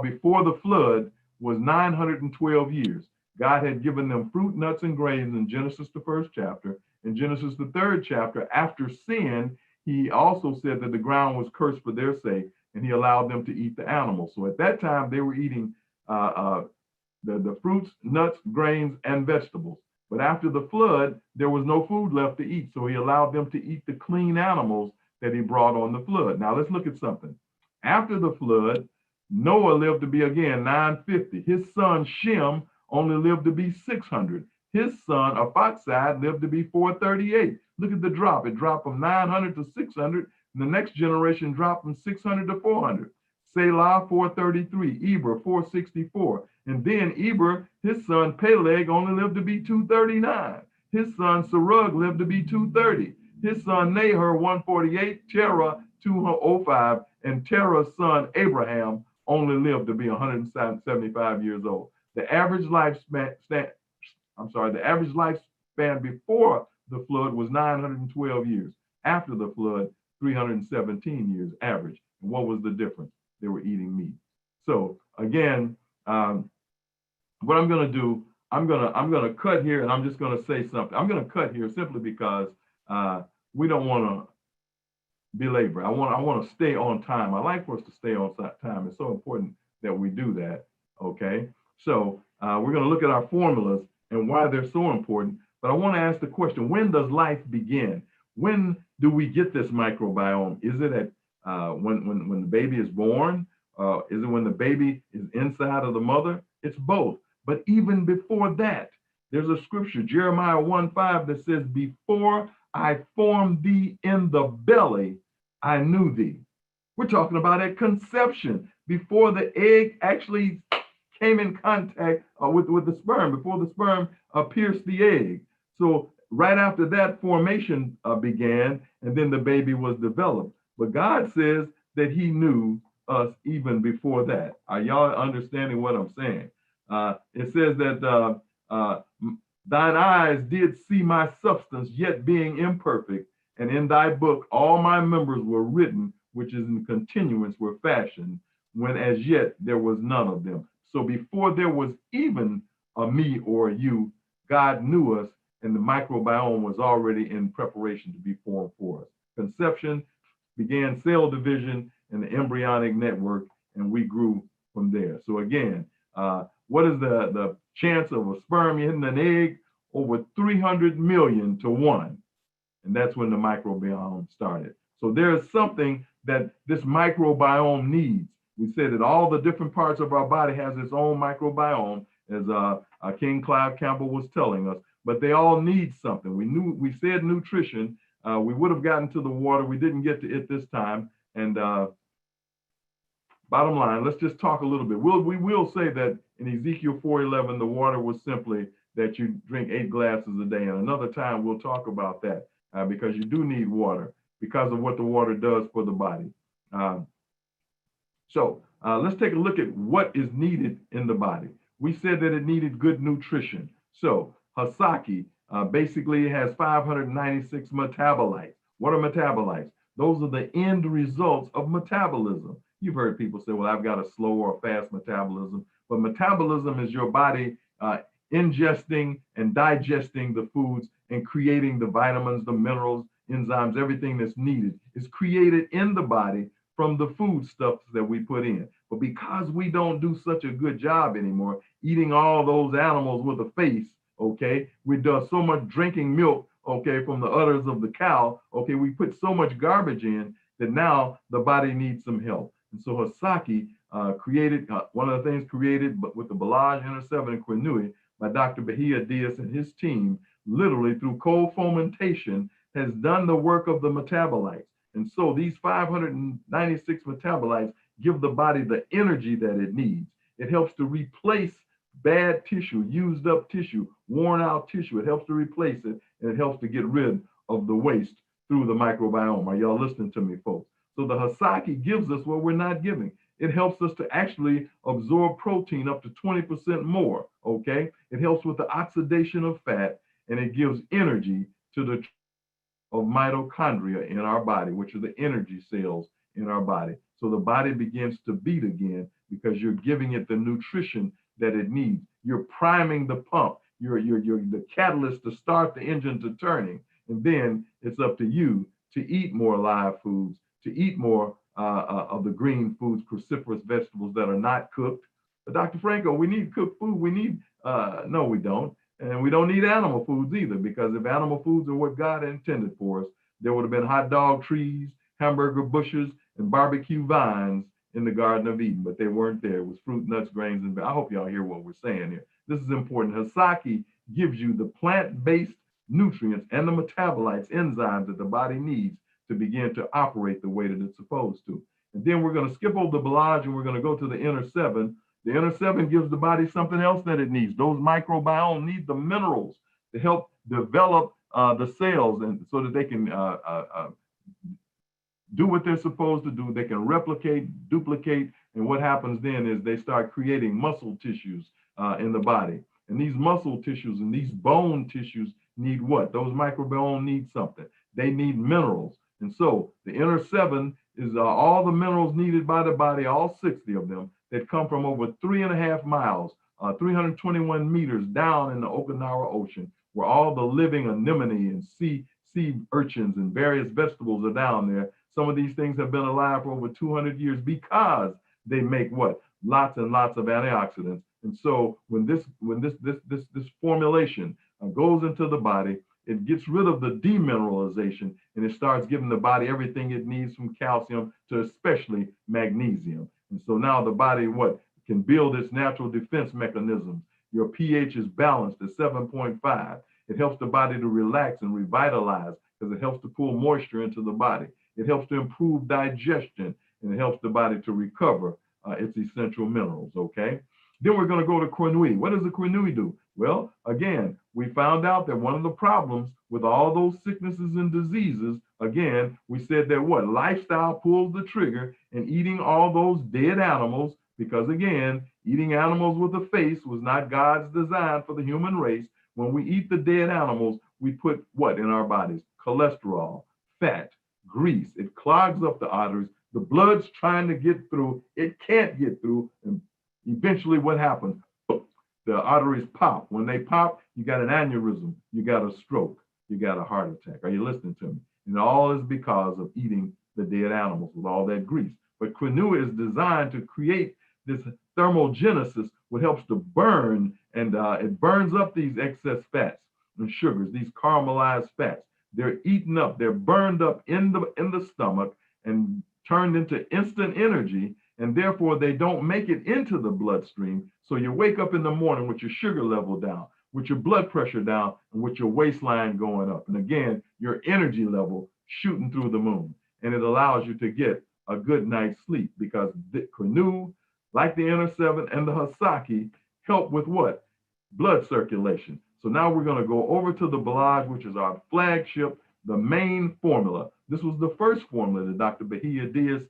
before the flood was 912 years. God had given them fruit, nuts, and grains in Genesis, the 1st chapter. In Genesis, the 3rd chapter, after sin, he also said that the ground was cursed for their sake, and he allowed them to eat the animals. So at that time, they were eating the fruits, nuts, grains, and vegetables. But after the flood, there was no food left to eat. So he allowed them to eat the clean animals that he brought on the flood. Now let's look at something. After the flood, Noah lived to be, again, 950. His son Shem only lived to be 600. His son Arphaxad lived to be 438. Look at the drop. It dropped from 900 to 600. And the next generation dropped from 600 to 400. Selah, 433. Eber, 464. And then Eber, his son Peleg, only lived to be 239. His son Serug lived to be 230. His son Nahor, 148. Terah, 205. And Terah's son Abraham only lived to be 175 years old. The average lifespan before the flood was 912 years. After the flood, 317 years average. And what was the difference? They were eating meat. So again, what I'm going to do, I'm going to cut here, and I'm just going to say something. I'm going to cut here simply because we don't want to belabor. I want to stay on time. I like for us to stay on time. It's so important that we do that. Okay. So we're going to look at our formulas and why they're so important. But I want to ask the question: when does life begin? When do we get this microbiome? Is it at when the baby is born? Is it when the baby is inside of the mother? It's both. But even before that, there's a scripture, Jeremiah 1:5, that says, "Before I formed thee in the belly, I knew thee." We're talking about at conception, before the egg actually came in contact with the sperm, before the sperm pierced the egg. So right after that, formation began, and then the baby was developed. But God says that he knew us even before that. Are y'all understanding what I'm saying? It says that thine eyes did see my substance, yet being imperfect, and in thy book all my members were written, which is in continuance were fashioned, when as yet there was none of them. So before there was even a me or a you, God knew us, and the microbiome was already in preparation to be formed for us. Conception began cell division and the embryonic network, and we grew from there. So again, what is the chance of a sperm hitting an egg? Over 300 million to 1. And that's when the microbiome started. So there's something that this microbiome needs. We said that all the different parts of our body has its own microbiome, as King Clive Campbell was telling us, but they all need something. We said nutrition. We would have gotten to the water. We didn't get to it this time. And bottom line, let's just talk a little bit. We will say that in Ezekiel 4:11, the water was simply that you drink 8 glasses a day. And another time we'll talk about that because you do need water because of what the water does for the body. So let's take a look at what is needed in the body. We said that it needed good nutrition. So Hasaki basically has 596 metabolites. What are metabolites? Those are the end results of metabolism. You've heard people say, well, I've got a slow or a fast metabolism. But metabolism is your body ingesting and digesting the foods and creating the vitamins, the minerals, enzymes, everything that's needed is created in the body from the food stuff that we put in. But because we don't do such a good job anymore, eating all those animals with a face, okay, we do so much drinking milk, okay, from the udders of the cow, okay, we put so much garbage in that now the body needs some help. And so Hasaki created, one of the things created but with the Balaj Inner 7 and Quinui by Dr. Bahia Diaz and his team, literally through cold fomentation, has done the work of the metabolites. And so these 596 metabolites give the body the energy that it needs. It helps to replace bad tissue, used up tissue, worn out tissue. It helps to replace it, and it helps to get rid of the waste through the microbiome. Are y'all listening to me, folks? So the Hasaki gives us what we're not giving. It helps us to actually absorb protein up to 20% more, okay? It helps with the oxidation of fat, and it gives energy to the of mitochondria in our body, which are the energy cells in our body. So the body begins to beat again because you're giving it the nutrition that it needs. You're priming the pump. You're the catalyst to start the engine to turning. And then it's up to you to eat more live foods, to eat more of the green foods, cruciferous vegetables that are not cooked. But Dr. Franco, we need cooked food. We need, no, we don't. And we don't need animal foods either, because if animal foods are what God intended for us, there would have been hot dog trees, hamburger bushes, and barbecue vines in the Garden of Eden, but they weren't there. It was fruit, nuts, grains, and I hope y'all hear what we're saying here. This is important. Hasaki gives you the plant-based nutrients and the metabolites, enzymes that the body needs to begin to operate the way that it's supposed to. And then we're going to skip over the Balaj and we're going to go to the inner 7. The inner 7 gives the body something else that it needs. Those microbiome need the minerals to help develop the cells, and so that they can do what they're supposed to do. They can replicate, duplicate, and what happens then is they start creating muscle tissues in the body. And these muscle tissues and these bone tissues need what? Those microbiome need something. They need minerals. And so the inner 7 is all the minerals needed by the body, all 60 of them, that come from over 3.5 miles, 321 meters down in the Okinawa Ocean, where all the living anemone and sea urchins and various vegetables are down there. Some of these things have been alive for over 200 years because they make what? Lots and lots of antioxidants. And so when this formulation goes into the body, it gets rid of the demineralization and it starts giving the body everything it needs, from calcium to especially magnesium. And so now the body can build its natural defense mechanisms. Your pH is balanced at 7.5. It helps the body to relax and revitalize because it helps to pull moisture into the body. It helps to improve digestion, and it helps the body to recover its essential minerals, okay? Then we're going to go to Quinui. What does the Quinui do? Well, again, we found out that one of the problems with all those sicknesses and diseases, again, we said that lifestyle pulls the trigger, and eating all those dead animals, because again, eating animals with a face was not God's design for the human race. When we eat the dead animals, we put what in our bodies? Cholesterol, fat, grease. It clogs up the arteries. The blood's trying to get through. It can't get through. And eventually what happens? The arteries pop. When they pop, you got an aneurysm, you got a stroke, you got a heart attack. Are you listening to me? And all is because of eating the dead animals with all that grease. But quinoa is designed to create this thermogenesis, what helps to burn, and it burns up these excess fats and sugars, these caramelized fats. They're eaten up, they're burned up in the stomach and turned into instant energy, and therefore they don't make it into the bloodstream. So you wake up in the morning with your sugar level down, with your blood pressure down, and with your waistline going up. And again, your energy level shooting through the moon. And it allows you to get a good night's sleep, because the Quinu, like the Inner Seven and the Hasaki, help with what? Blood circulation. So now we're going to go over to the Balaj, which is our flagship, the main formula. This was the first formula that Dr. Bahia Diaz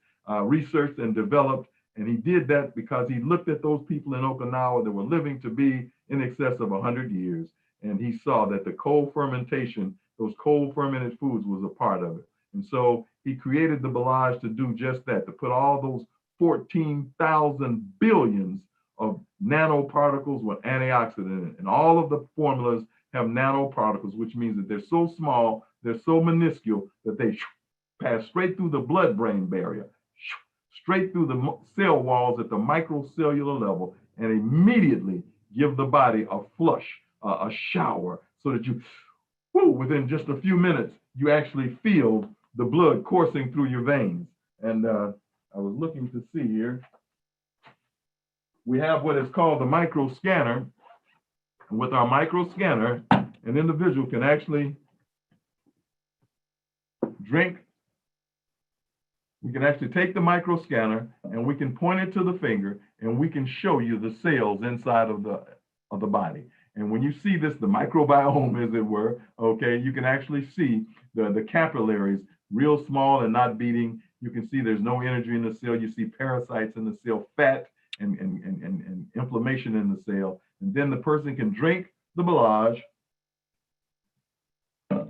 researched and developed. And he did that because he looked at those people in Okinawa that were living to be in excess of 100 years. And he saw that the cold fermentation, those cold fermented foods, was a part of it. And so he created the Balaj to do just that, to put all those 14,000 billions of nanoparticles with antioxidant in it. And all of the formulas have nanoparticles, which means that they're so small, they're so minuscule that they pass straight through the blood-brain barrier, straight through the cell walls at the microcellular level, and immediately give the body a flush, a shower, so that you, within just a few minutes, you actually feel the blood coursing through your veins. And I was looking to see here. We have what is called the micro scanner. With our micro scanner, an individual can actually drink. We can actually take the micro scanner and we can point it to the finger and we can show you the cells inside of the body. And when you see this, the microbiome, as it were, okay, you can actually see the capillaries real small and not beating. You can see there's no energy in the cell. You see parasites in the cell, fat and inflammation in the cell. And then the person can drink the Balaj.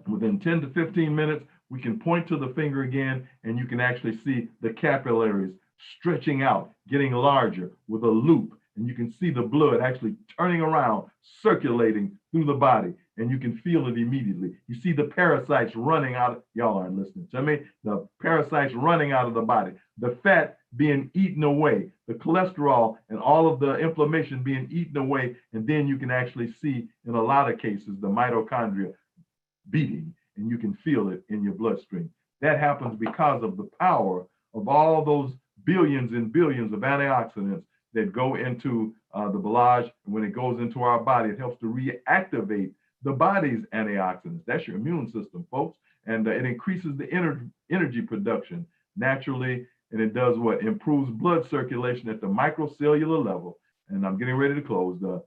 Within 10 to 15 minutes, we can point to the finger again, and you can actually see the capillaries stretching out, getting larger with a loop. And you can see the blood actually turning around, circulating through the body, and you can feel it immediately. You see the parasites running out. Y'all aren't listening to me. The parasites running out of the body, the fat being eaten away, the cholesterol and all of the inflammation being eaten away. And then you can actually see, in a lot of cases, the mitochondria beating, and you can feel it in your bloodstream. That happens because of the power of all those billions and billions of antioxidants that go into the Balaj. When it goes into our body, it helps to reactivate the body's antioxidants. That's your immune system, folks. And it increases the energy production naturally. And it does what? Improves blood circulation at the microcellular level. And I'm getting ready to close. The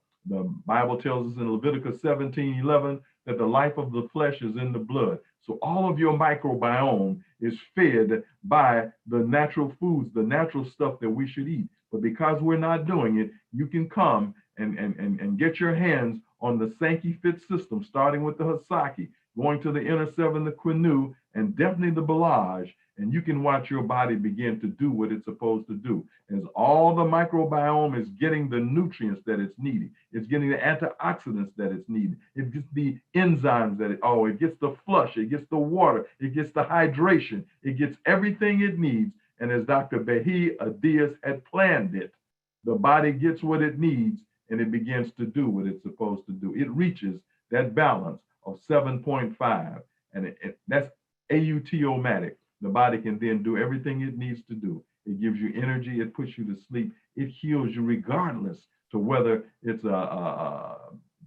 Bible tells us in Leviticus 17:11 that the life of the flesh is in the blood. So all of your microbiome is fed by the natural foods, the natural stuff that we should eat. But because we're not doing it, you can come and get your hands on the Sanki Fit system, starting with the Hasaki, going to the Inner Seven, the Quinu, and definitely the Balaj. And you can watch your body begin to do what it's supposed to do. As all the microbiome is getting the nutrients that it's needing, it's getting the antioxidants that it's needing, it gets the enzymes that it gets the flush, it gets the water, it gets the hydration, it gets everything it needs. And as Dr. Bahia Diaz had planned it, the body gets what it needs and it begins to do what it's supposed to do. It reaches that balance of 7.5, and that's AUT-O-matic. The body can then do everything it needs to do. It gives you energy, it puts you to sleep, it heals you regardless to whether it's a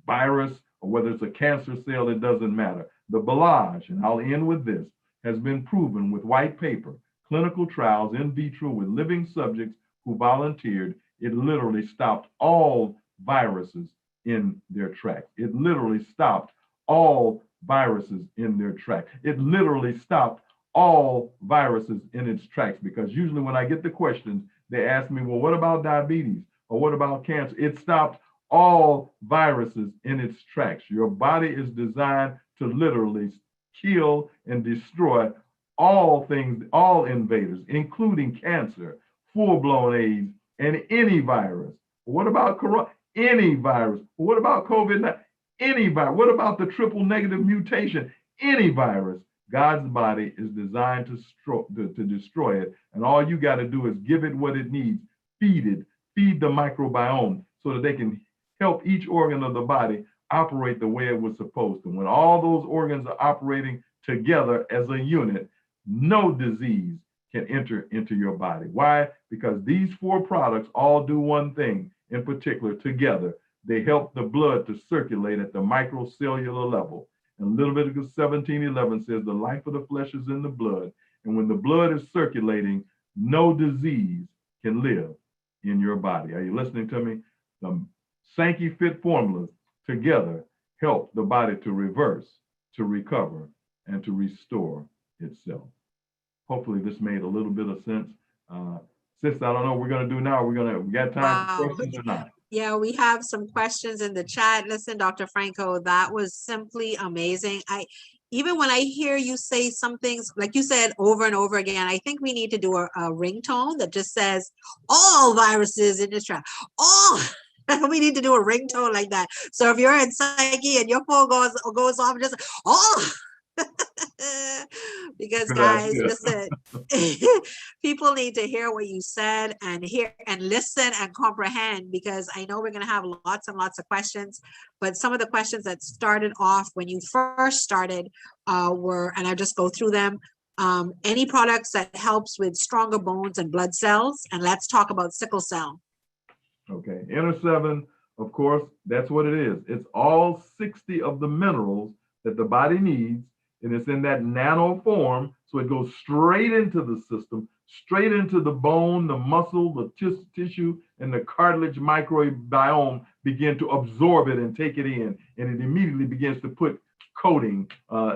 virus or whether it's a cancer cell, it doesn't matter. The Balaj, and I'll end with this, has been proven with white paper, clinical trials in vitro with living subjects who volunteered. It literally stopped all viruses in their tracks. It literally stopped all viruses in their tracks. It literally stopped all viruses in its tracks, because usually when I get the questions, they ask me, well, what about diabetes? Or what about cancer? It stopped all viruses in its tracks. Your body is designed to literally kill and destroy all things, all invaders, including cancer, full-blown AIDS, and any virus. What about corona? Any virus. What about COVID-19? Any virus. What about the triple negative mutation? Any virus. God's body is designed to destroy it. And all you got to do is give it what it needs, feed it, feed the microbiome so that they can help each organ of the body operate the way it was supposed to. When all those organs are operating together as a unit, no disease can enter into your body. Why? Because these 4 products all do one thing in particular together. They help the blood to circulate at the microcellular level. And Leviticus 17:11 says the life of the flesh is in the blood. And when the blood is circulating, no disease can live in your body. Are you listening to me? The Sanki Fit formulas together help the body to reverse, to recover, and to restore itself. Hopefully this made a little bit of sense. Sis, I don't know what we're going to do now. We got time for questions or not? Yeah, we have some questions in the chat. Listen, Dr. Franco, that was simply amazing. Even when I hear you say some things, like you said over and over again, I think we need to do a ringtone that just says all viruses in this track. All we need to do a ringtone like that. So if you're in Sanki and your phone goes off, just oh. Because guys, listen, people need to hear what you said and hear and listen and comprehend, because I know we're going to have lots and lots of questions, but some of the questions that started off when you first started were, and I'll just go through them. Any products that helps with stronger bones and blood cells, and let's talk about sickle cell. Okay, Inner 7, of course, that's what it is. It's all 60 of the minerals that the body needs, and it's in that nano form, so it goes straight into the system, straight into the bone, the muscle, the tissue, and the cartilage microbiome begin to absorb it and take it in, and it immediately begins to put coating,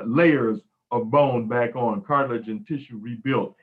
layers of bone back on, cartilage and tissue rebuilt.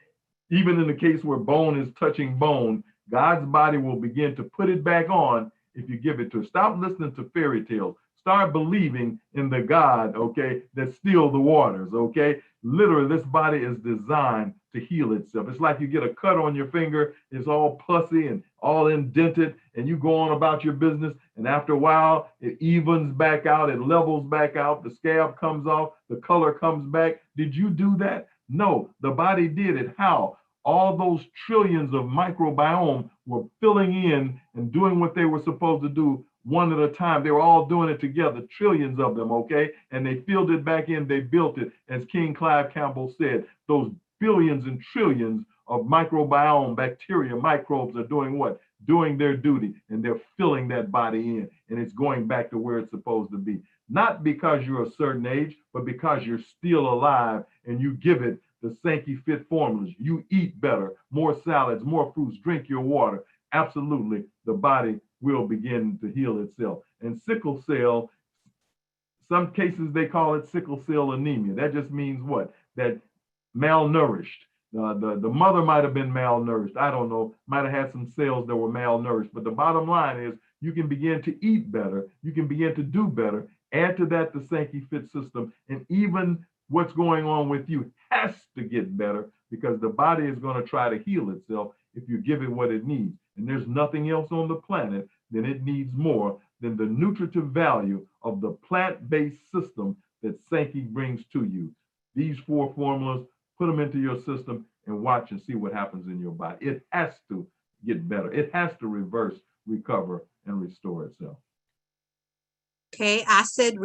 Even in the case where bone is touching bone, God's body will begin to put it back on if you give it to it. Stop listening to fairy tales. Start believing in the God, okay, that still the waters, okay? Literally, this body is designed to heal itself. It's like you get a cut on your finger, it's all pussy and all indented, and you go on about your business, and after a while, it evens back out, it levels back out, the scab comes off, the color comes back. Did you do that? No, the body did it. How? All those trillions of microbiome were filling in and doing what they were supposed to do one at a time. They were all doing it together, trillions of them, okay? And they filled it back in, they built it. As King Clive Campbell said, those billions and trillions of microbiome, bacteria, microbes are doing what? Doing their duty, and they're filling that body in, and it's going back to where it's supposed to be. Not because you're a certain age, but because you're still alive and you give it the Sanki Fit formulas. You eat better, more salads, more fruits, drink your water. Absolutely, the body will begin to heal itself. And sickle cell, some cases they call it sickle cell anemia. That just means what? That malnourished. The mother might have been malnourished. I don't know, might have had some cells that were malnourished. But the bottom line is you can begin to eat better. You can begin to do better. Add to that the Sanki Fit system, and even what's going on with you has to get better, because the body is going to try to heal itself if you give it what it needs. And there's nothing else on the planet that it needs more than the nutritive value of the plant-based system that Sanki brings to you. These 4 formulas, put them into your system and watch and see what happens in your body. It has to get better. It has to reverse, recover, and restore itself. Okay, acid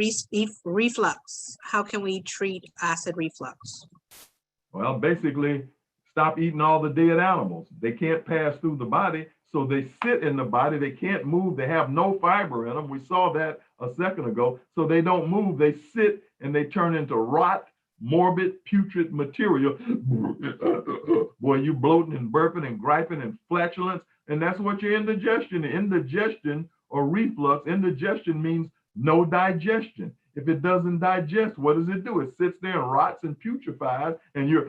reflux. How can we treat acid reflux? Well, basically, stop eating all the dead animals. They can't pass through the body, so they sit in the body. They can't move. They have no fiber in them. We saw that a second ago. So they don't move. They sit and they turn into rot, morbid, putrid material. Boy, you bloating and burping and griping and flatulence, and that's what your indigestion is. Indigestion or reflux, indigestion means no digestion. If it doesn't digest, what does it do? It sits there and rots and putrefies, and you're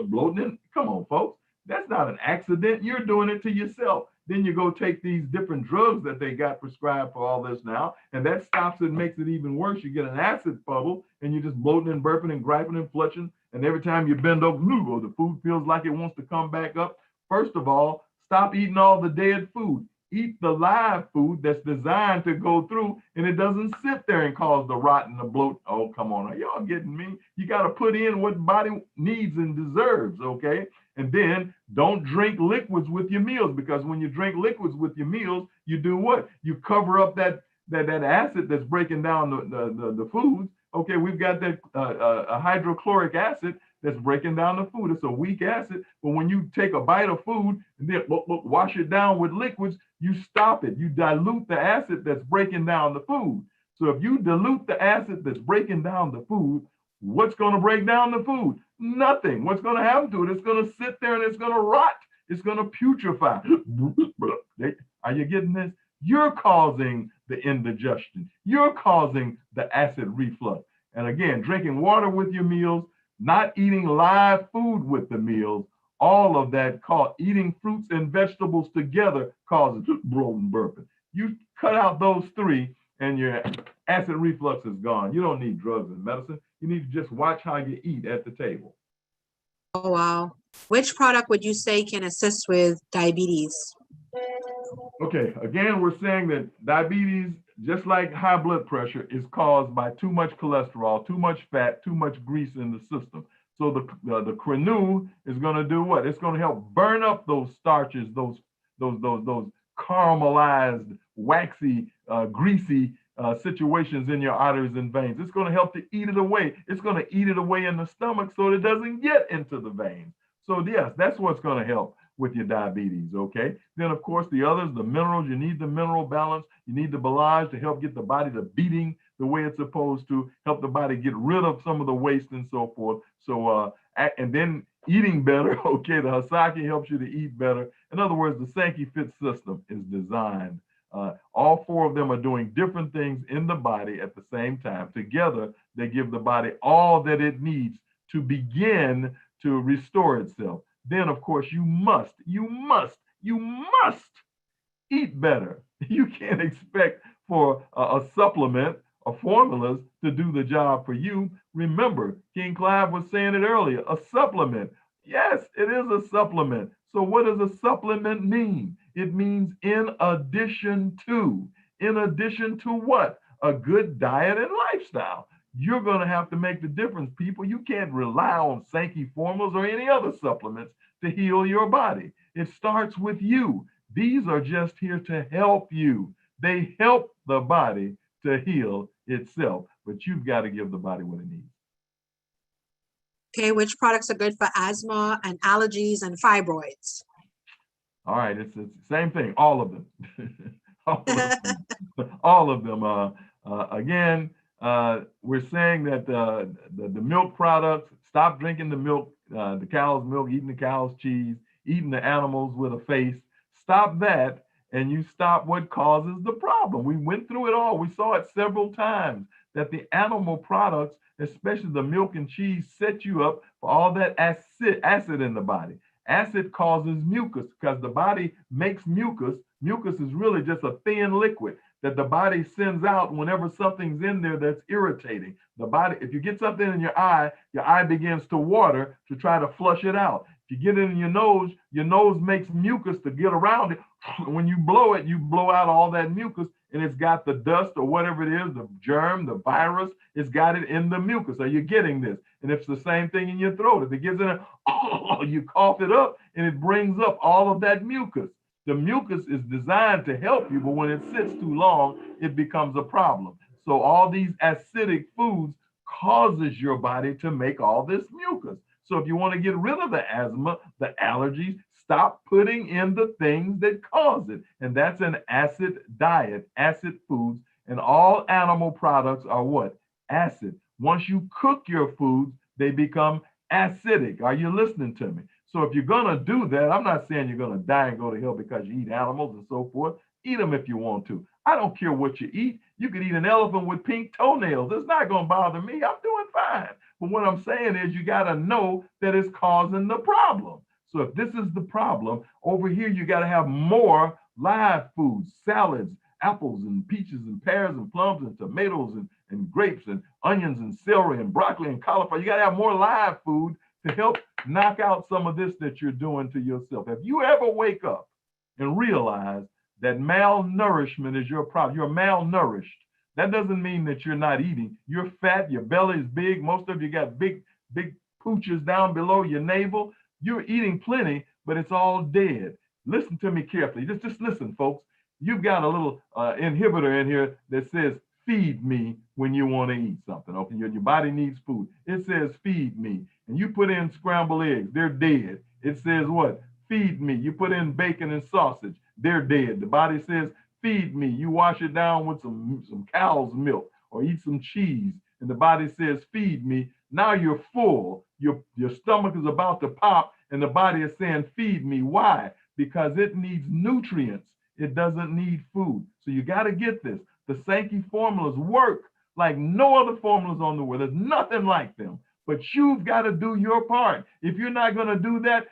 bloating in. Come on, folks. That's not an accident. You're doing it to yourself. Then you go take these different drugs that they got prescribed for all this now, and that stops it and makes it even worse. You get an acid puddle, and you're just bloating and burping and griping and fletching, and every time you bend over, the food feels like it wants to come back up. First of all, stop eating all the dead food. Eat the live food that's designed to go through, and it doesn't sit there and cause the rot and the bloat. Oh, come on. Are y'all getting me? You got to put in what the body needs and deserves, okay? And then don't drink liquids with your meals, because when you drink liquids with your meals, you do what? You cover up that acid that's breaking down the foods. Okay, we've got that a hydrochloric acid that's breaking down the food. It's a weak acid, but when you take a bite of food and then wash it down with liquids, you stop it. You dilute the acid that's breaking down the food. So if you dilute the acid that's breaking down the food, What's going to break down the food? Nothing. What's going to happen to it? It's going to sit there and it's going to rot. It's going to putrefy. Are you getting this? You're causing the indigestion. You're causing the acid reflux. And again, drinking water with your meals, not eating live food with the meals, all of that eating fruits and vegetables together causes bloating, burping. You cut out those three and your acid reflux is gone. You don't need drugs and medicine. You need to just watch how you eat at the table. Oh, wow. Which product would you say can assist with diabetes? Okay, again, we're saying that diabetes, just like high blood pressure, is caused by too much cholesterol, too much fat, too much grease in the system. So the Crenue is going to do what? It's going to help burn up those starches, those caramelized, waxy, greasy situations in your arteries and veins. It's going to help to eat it away. It's going to eat it away in the stomach so it doesn't get into the veins. So yes, that's what's going to help with your diabetes, okay? Then of course the others, the minerals, you need the mineral balance. You need the Belage to help get the body to beating the way it's supposed to, help the body get rid of some of the waste and so forth. So, and then eating better, okay? The Hasaki helps you to eat better. In other words, the Sanki Fit system is designed. All four of them are doing different things in the body at the same time. Together, they give the body all that it needs to begin to restore itself. Then, of course, you must eat better. You can't expect for a supplement or formulas to do the job for you. Remember, King Clive was saying it earlier, a supplement. Yes, it is a supplement. So what does a supplement mean? It means in addition to. In addition to what? A good diet and lifestyle. You're going to have to make the difference, people. You can't rely on Sanki formulas or any other supplements to heal your body. It starts with you. These are just here to help you. They help the body to heal itself, but you've got to give the body what it needs. Okay, which products are good for asthma and allergies and fibroids? All right, it's the same thing, all of them. all of them. Again, we're saying that the milk products, stop drinking the milk, the cow's milk, eating the cow's cheese, eating the animals with a face. Stop that, and you stop what causes the problem. We went through it all. We saw it several times that the animal products, especially the milk and cheese, set you up for all that acid in the body. Acid causes mucus because the body makes mucus. Mucus is really just a thin liquid that the body sends out whenever something's in there that's irritating. The body, if you get something in your eye begins to water to try to flush it out. If you get it in your nose makes mucus to get around it. When you blow it, you blow out all that mucus, and it's got the dust or whatever it is, the germ, the virus, it's got it in the mucus. Are you getting this? And it's the same thing in your throat. If it gets in there, you cough it up, and it brings up all of that mucus. The mucus is designed to help you, but when it sits too long, it becomes a problem. So all these acidic foods causes your body to make all this mucus. So if you want to get rid of the asthma, the allergies, stop putting in the things that cause it. And that's an acid diet, acid foods, and all animal products are what? Acid. Once you cook your foods, they become acidic. Are you listening to me? So if you're going to do that, I'm not saying you're going to die and go to hell because you eat animals and so forth. Eat them if you want to. I don't care what you eat. You could eat an elephant with pink toenails. It's not going to bother me. I'm doing fine. But what I'm saying is you got to know that it's causing the problem. So if this is the problem, over here you got to have more live foods, salads, apples and peaches and pears and plums and tomatoes and grapes and onions and celery and broccoli and cauliflower. You got to have more live food to help knock out some of this that you're doing to yourself. If you ever wake up and realize that malnourishment is your problem, you're malnourished, that doesn't mean that you're not eating. You're fat, your belly is big, most of you got big pooches down below your navel. You're eating plenty, but it's all dead. Listen to me carefully. Just listen, folks. You've got a little inhibitor in here that says, feed me when you want to eat something. Okay, your body needs food. It says, feed me. And you put in scrambled eggs, they're dead. It says what? Feed me. You put in bacon and sausage, they're dead. The body says, feed me. You wash it down with some cow's milk or eat some cheese, and the body says, feed me. Now you're full. Your stomach is about to pop and the body is saying, feed me. Why? Because it needs nutrients. It doesn't need food. So you got to get this. The Sanki formulas work like no other formulas on the world. There's nothing like them. But you've got to do your part. If you're not going to do that,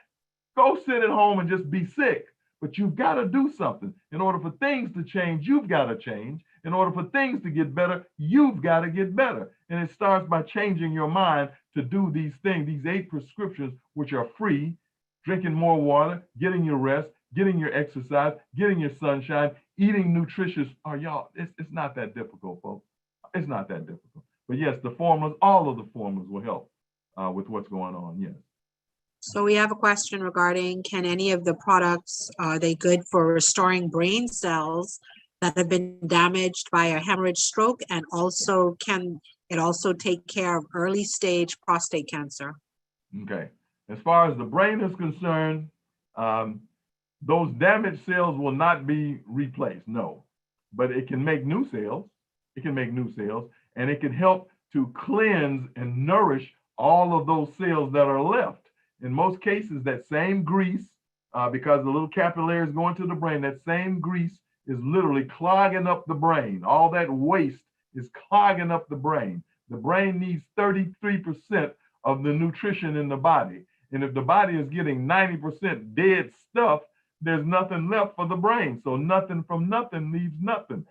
go sit at home and just be sick. But you've got to do something. In order for things to change, you've got to change. In order for things to get better, you've got to get better. And it starts by changing your mind to do these things, these 8 prescriptions, which are free: drinking more water, getting your rest, getting your exercise, getting your sunshine, eating nutritious. Oh, y'all, it's not that difficult, folks. It's not that difficult. But yes, the formulas, all of the formulas will help with what's going on, yes. So we have a question regarding, can any of the products, are they good for restoring brain cells that have been damaged by a hemorrhage stroke? And also, can it also take care of early stage prostate cancer? Okay. As far as the brain is concerned, those damaged cells will not be replaced, no. But it can make new cells. It can make new cells, and it can help to cleanse and nourish all of those cells that are left. In most cases, that same grease, because the little capillaries go into the brain, that same grease is literally clogging up the brain. All that waste is clogging up the brain. The brain needs 33% of the nutrition in the body. And if the body is getting 90% dead stuff, there's nothing left for the brain. So nothing from nothing leaves nothing.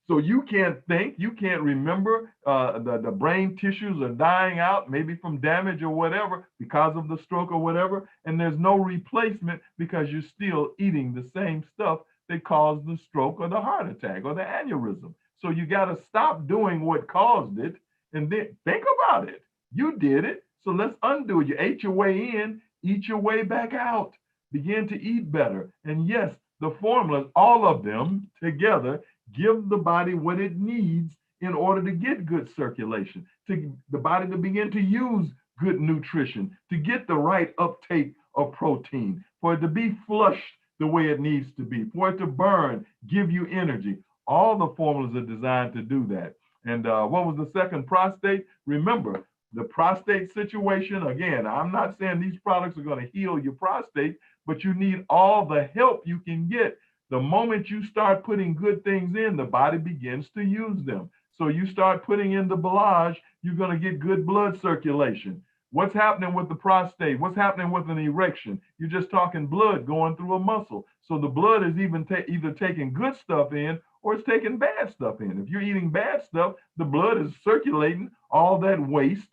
So you can't think, you can't remember, the brain tissues are dying out, maybe from damage or whatever, because of the stroke or whatever, and there's no replacement because you're still eating the same stuff that caused the stroke or the heart attack or the aneurysm. So you got to stop doing what caused it and then think about it. You did it, so let's undo it. You ate your way in, eat your way back out. Begin to eat better. And yes, the formulas, all of them together, give the body what it needs in order to get good circulation, to the body to begin to use good nutrition, to get the right uptake of protein, for it to be flushed the way it needs to be, for it to burn, give you energy. All the formulas are designed to do that. And what was the second? Prostate? Remember, the prostate situation, again, I'm not saying these products are going to heal your prostate, but you need all the help you can get. The moment you start putting good things in, the body begins to use them. So you start putting in the Belage, you're going to get good blood circulation. What's happening with the prostate? What's happening with an erection? You're just talking blood going through a muscle. So the blood is even either taking good stuff in or it's taking bad stuff in. If you're eating bad stuff, the blood is circulating all that waste,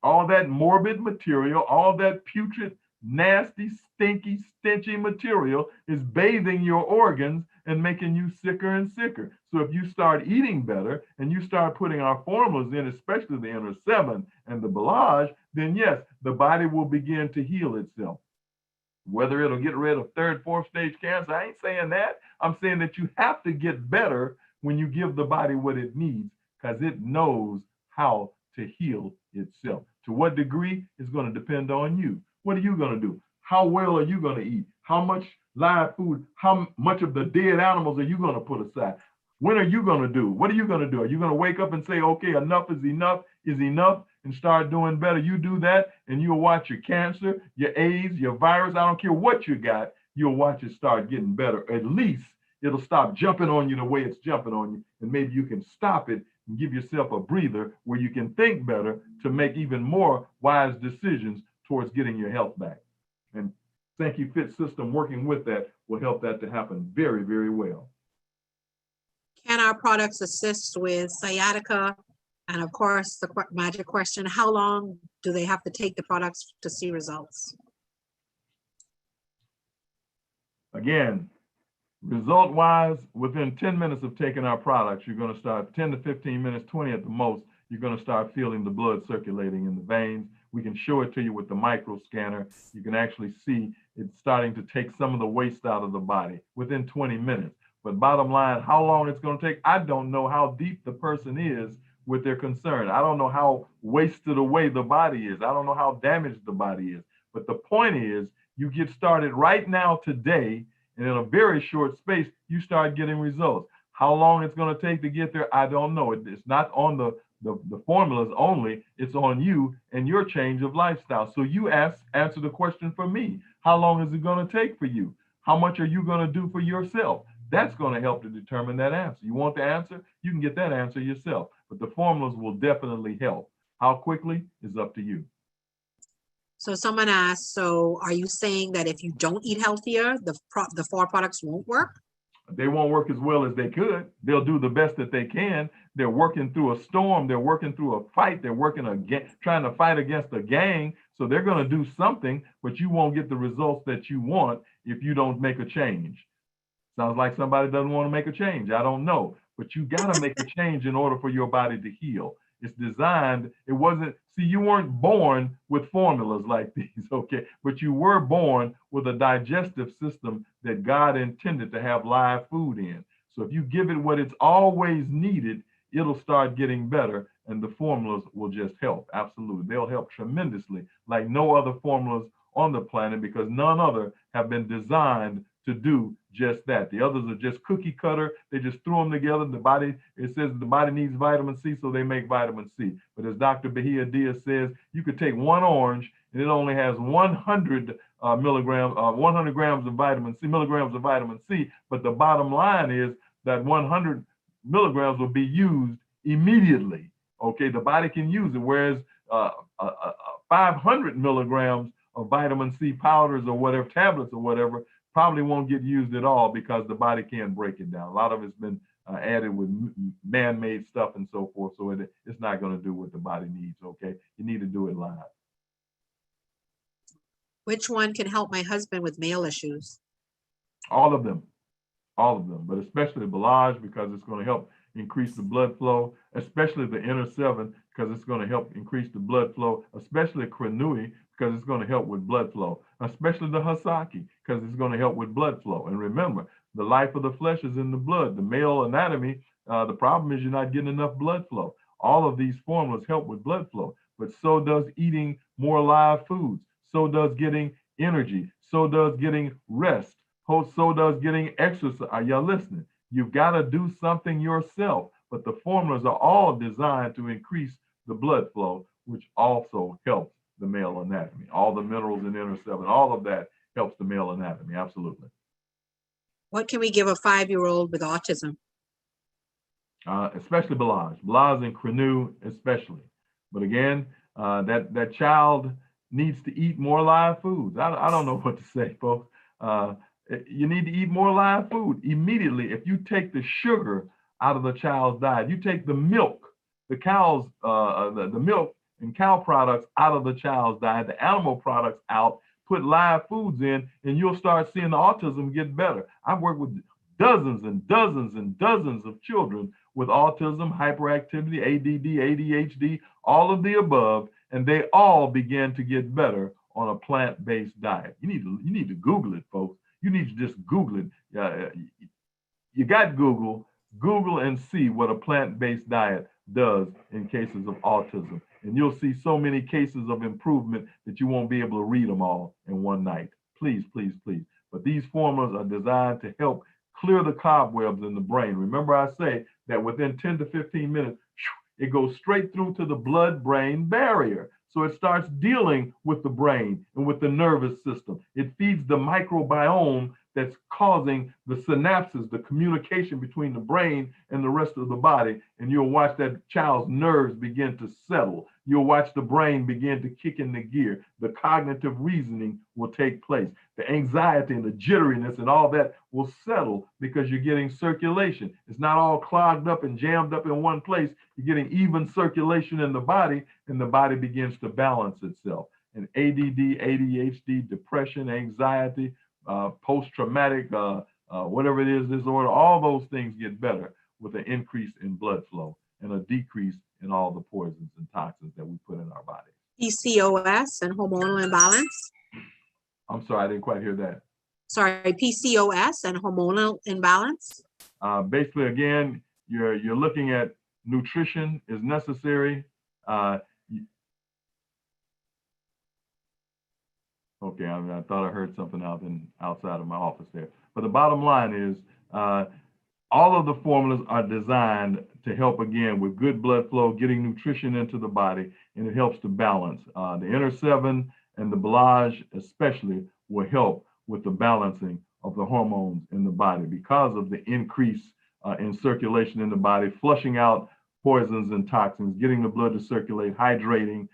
all that morbid material, all that putrid, nasty, stinky, stenchy material is bathing your organs and making you sicker and sicker. So if you start eating better and you start putting our formulas in, especially the Inner 7 and the Belage, then yes, the body will begin to heal itself. Whether it'll get rid of 3rd, 4th stage cancer, I ain't saying that. I'm saying that you have to get better when you give the body what it needs, because it knows how to heal itself. To what degree is going to depend on you. What are you going to do? How well are you going to eat? How much live food? How much of the dead animals are you going to put aside? When are you going to do? What are you going to do? Are you going to wake up and say, okay, enough is enough, and start doing better? You do that and you'll watch your cancer, your AIDS, your virus, I don't care what you got, you'll watch it start getting better. At least it'll stop jumping on you the way it's jumping on you, and maybe you can stop it and give yourself a breather where you can think better to make even more wise decisions towards getting your health back. And Sanki Fit System working with that will help that to happen very, very well. Can our products assist with sciatica? And of course, the magic question, how long do they have to take the products to see results? Again, result-wise, within 10 minutes of taking our products, you're going to start 10 to 15 minutes, 20 at the most, you're going to start feeling the blood circulating in the veins. We can show it to you with the micro scanner. You can actually see it's starting to take some of the waste out of the body within 20 minutes. But bottom line, how long it's going to take, I don't know how deep the person is with their concern. I don't know how wasted away the body is. I don't know how damaged the body is. But the point is, you get started right now today, and in a very short space, you start getting results. How long it's going to take to get there, I don't know. It's not on the the formulas only. It's on you and your change of lifestyle. So you answer the question for me. How long is it going to take for you? How much are you going to do for yourself? That's going to help to determine that answer. You want the answer? You can get that answer yourself. But the formulas will definitely help. How quickly is up to you. So someone asked, so are you saying that if you don't eat healthier, the 4 products won't work? They won't work as well as they could. They'll do the best that they can. They're working through a storm. They're working through a fight. They're working trying to fight against a gang. So they're going to do something, but you won't get the results that you want if you don't make a change. Sounds like somebody doesn't want to make a change. I don't know, but you got to make a change in order for your body to heal. It's designed, you weren't born with formulas like these, okay? But you were born with a digestive system that God intended to have live food in. So if you give it what it's always needed, it'll start getting better, and the formulas will just help. Absolutely. They'll help tremendously, like no other formulas on the planet, because none other have been designed to do just that. The others are just cookie cutter. They just throw them together. The body, it says the body needs vitamin C, so they make vitamin C. But as Dr. Bahia Diaz says, you could take one orange and it only has 100 grams of vitamin C, but the bottom line is that 100 milligrams will be used immediately. Okay, the body can use it, whereas 500 milligrams of vitamin C powders or whatever, tablets or whatever, probably won't get used at all because the body can't break it down. A lot of it's been added with man-made stuff and so forth, so it's not going to do what the body needs, okay? You need to do it live. Which one can help my husband with male issues? All of them, but especially Belage, because it's going to help increase the blood flow, especially the inner 7, because it's going to help increase the blood flow, especially Crenui, because it's going to help with blood flow, especially the Hasaki, because it's going to help with blood flow. And remember, the life of the flesh is in the blood. The male anatomy, the problem is you're not getting enough blood flow. All of these formulas help with blood flow, but so does eating more live foods. So does getting energy. So does getting rest. So does getting exercise. Are y'all listening? You've got to do something yourself, but the formulas are all designed to increase the blood flow, which also helps the male anatomy. All the minerals in inner 7, all of that helps the male anatomy, absolutely. What can we give a 5-year-old with autism? Especially Belage and Crenue especially. But again, that child needs to eat more live foods. I don't know what to say, folks. You need to eat more live food immediately. If you take the sugar out of the child's diet, you take the milk, the cows, the milk and cow products out of the child's diet, the animal products out, put live foods in, and you'll start seeing the autism get better. I've worked with dozens and dozens and dozens of children with autism, hyperactivity, ADD, ADHD, all of the above, and they all began to get better on a plant-based diet. You need to Google it, folks. You need to just Google it. You got Google and see what a plant-based diet does in cases of autism. And you'll see so many cases of improvement that you won't be able to read them all in one night. Please, please, please. But these formulas are designed to help clear the cobwebs in the brain. Remember I say that within 10 to 15 minutes, it goes straight through to the blood-brain barrier. So it starts dealing with the brain and with the nervous system. It feeds the microbiome that's causing the synapses, the communication between the brain and the rest of the body. And you'll watch that child's nerves begin to settle. You'll watch the brain begin to kick into gear. The cognitive reasoning will take place. The anxiety and the jitteriness and all that will settle because you're getting circulation. It's not all clogged up and jammed up in one place. You're getting even circulation in the body, and the body begins to balance itself. And ADD, ADHD, depression, anxiety, post-traumatic, whatever it is, disorder, all those things get better with an increase in blood flow and a decrease in all the poisons and toxins that we put in our body. PCOS and hormonal imbalance. I'm sorry, I didn't quite hear that. Sorry, PCOS and hormonal imbalance. Basically, again, you're looking at nutrition is necessary. Okay, I thought I heard something outside of my office there. But the bottom line is all of the formulas are designed to help, again, with good blood flow, getting nutrition into the body, and it helps to balance. The Inner 7 and the Belage especially will help with the balancing of the hormones in the body because of the increase in circulation in the body, flushing out poisons and toxins, getting the blood to circulate, hydrating,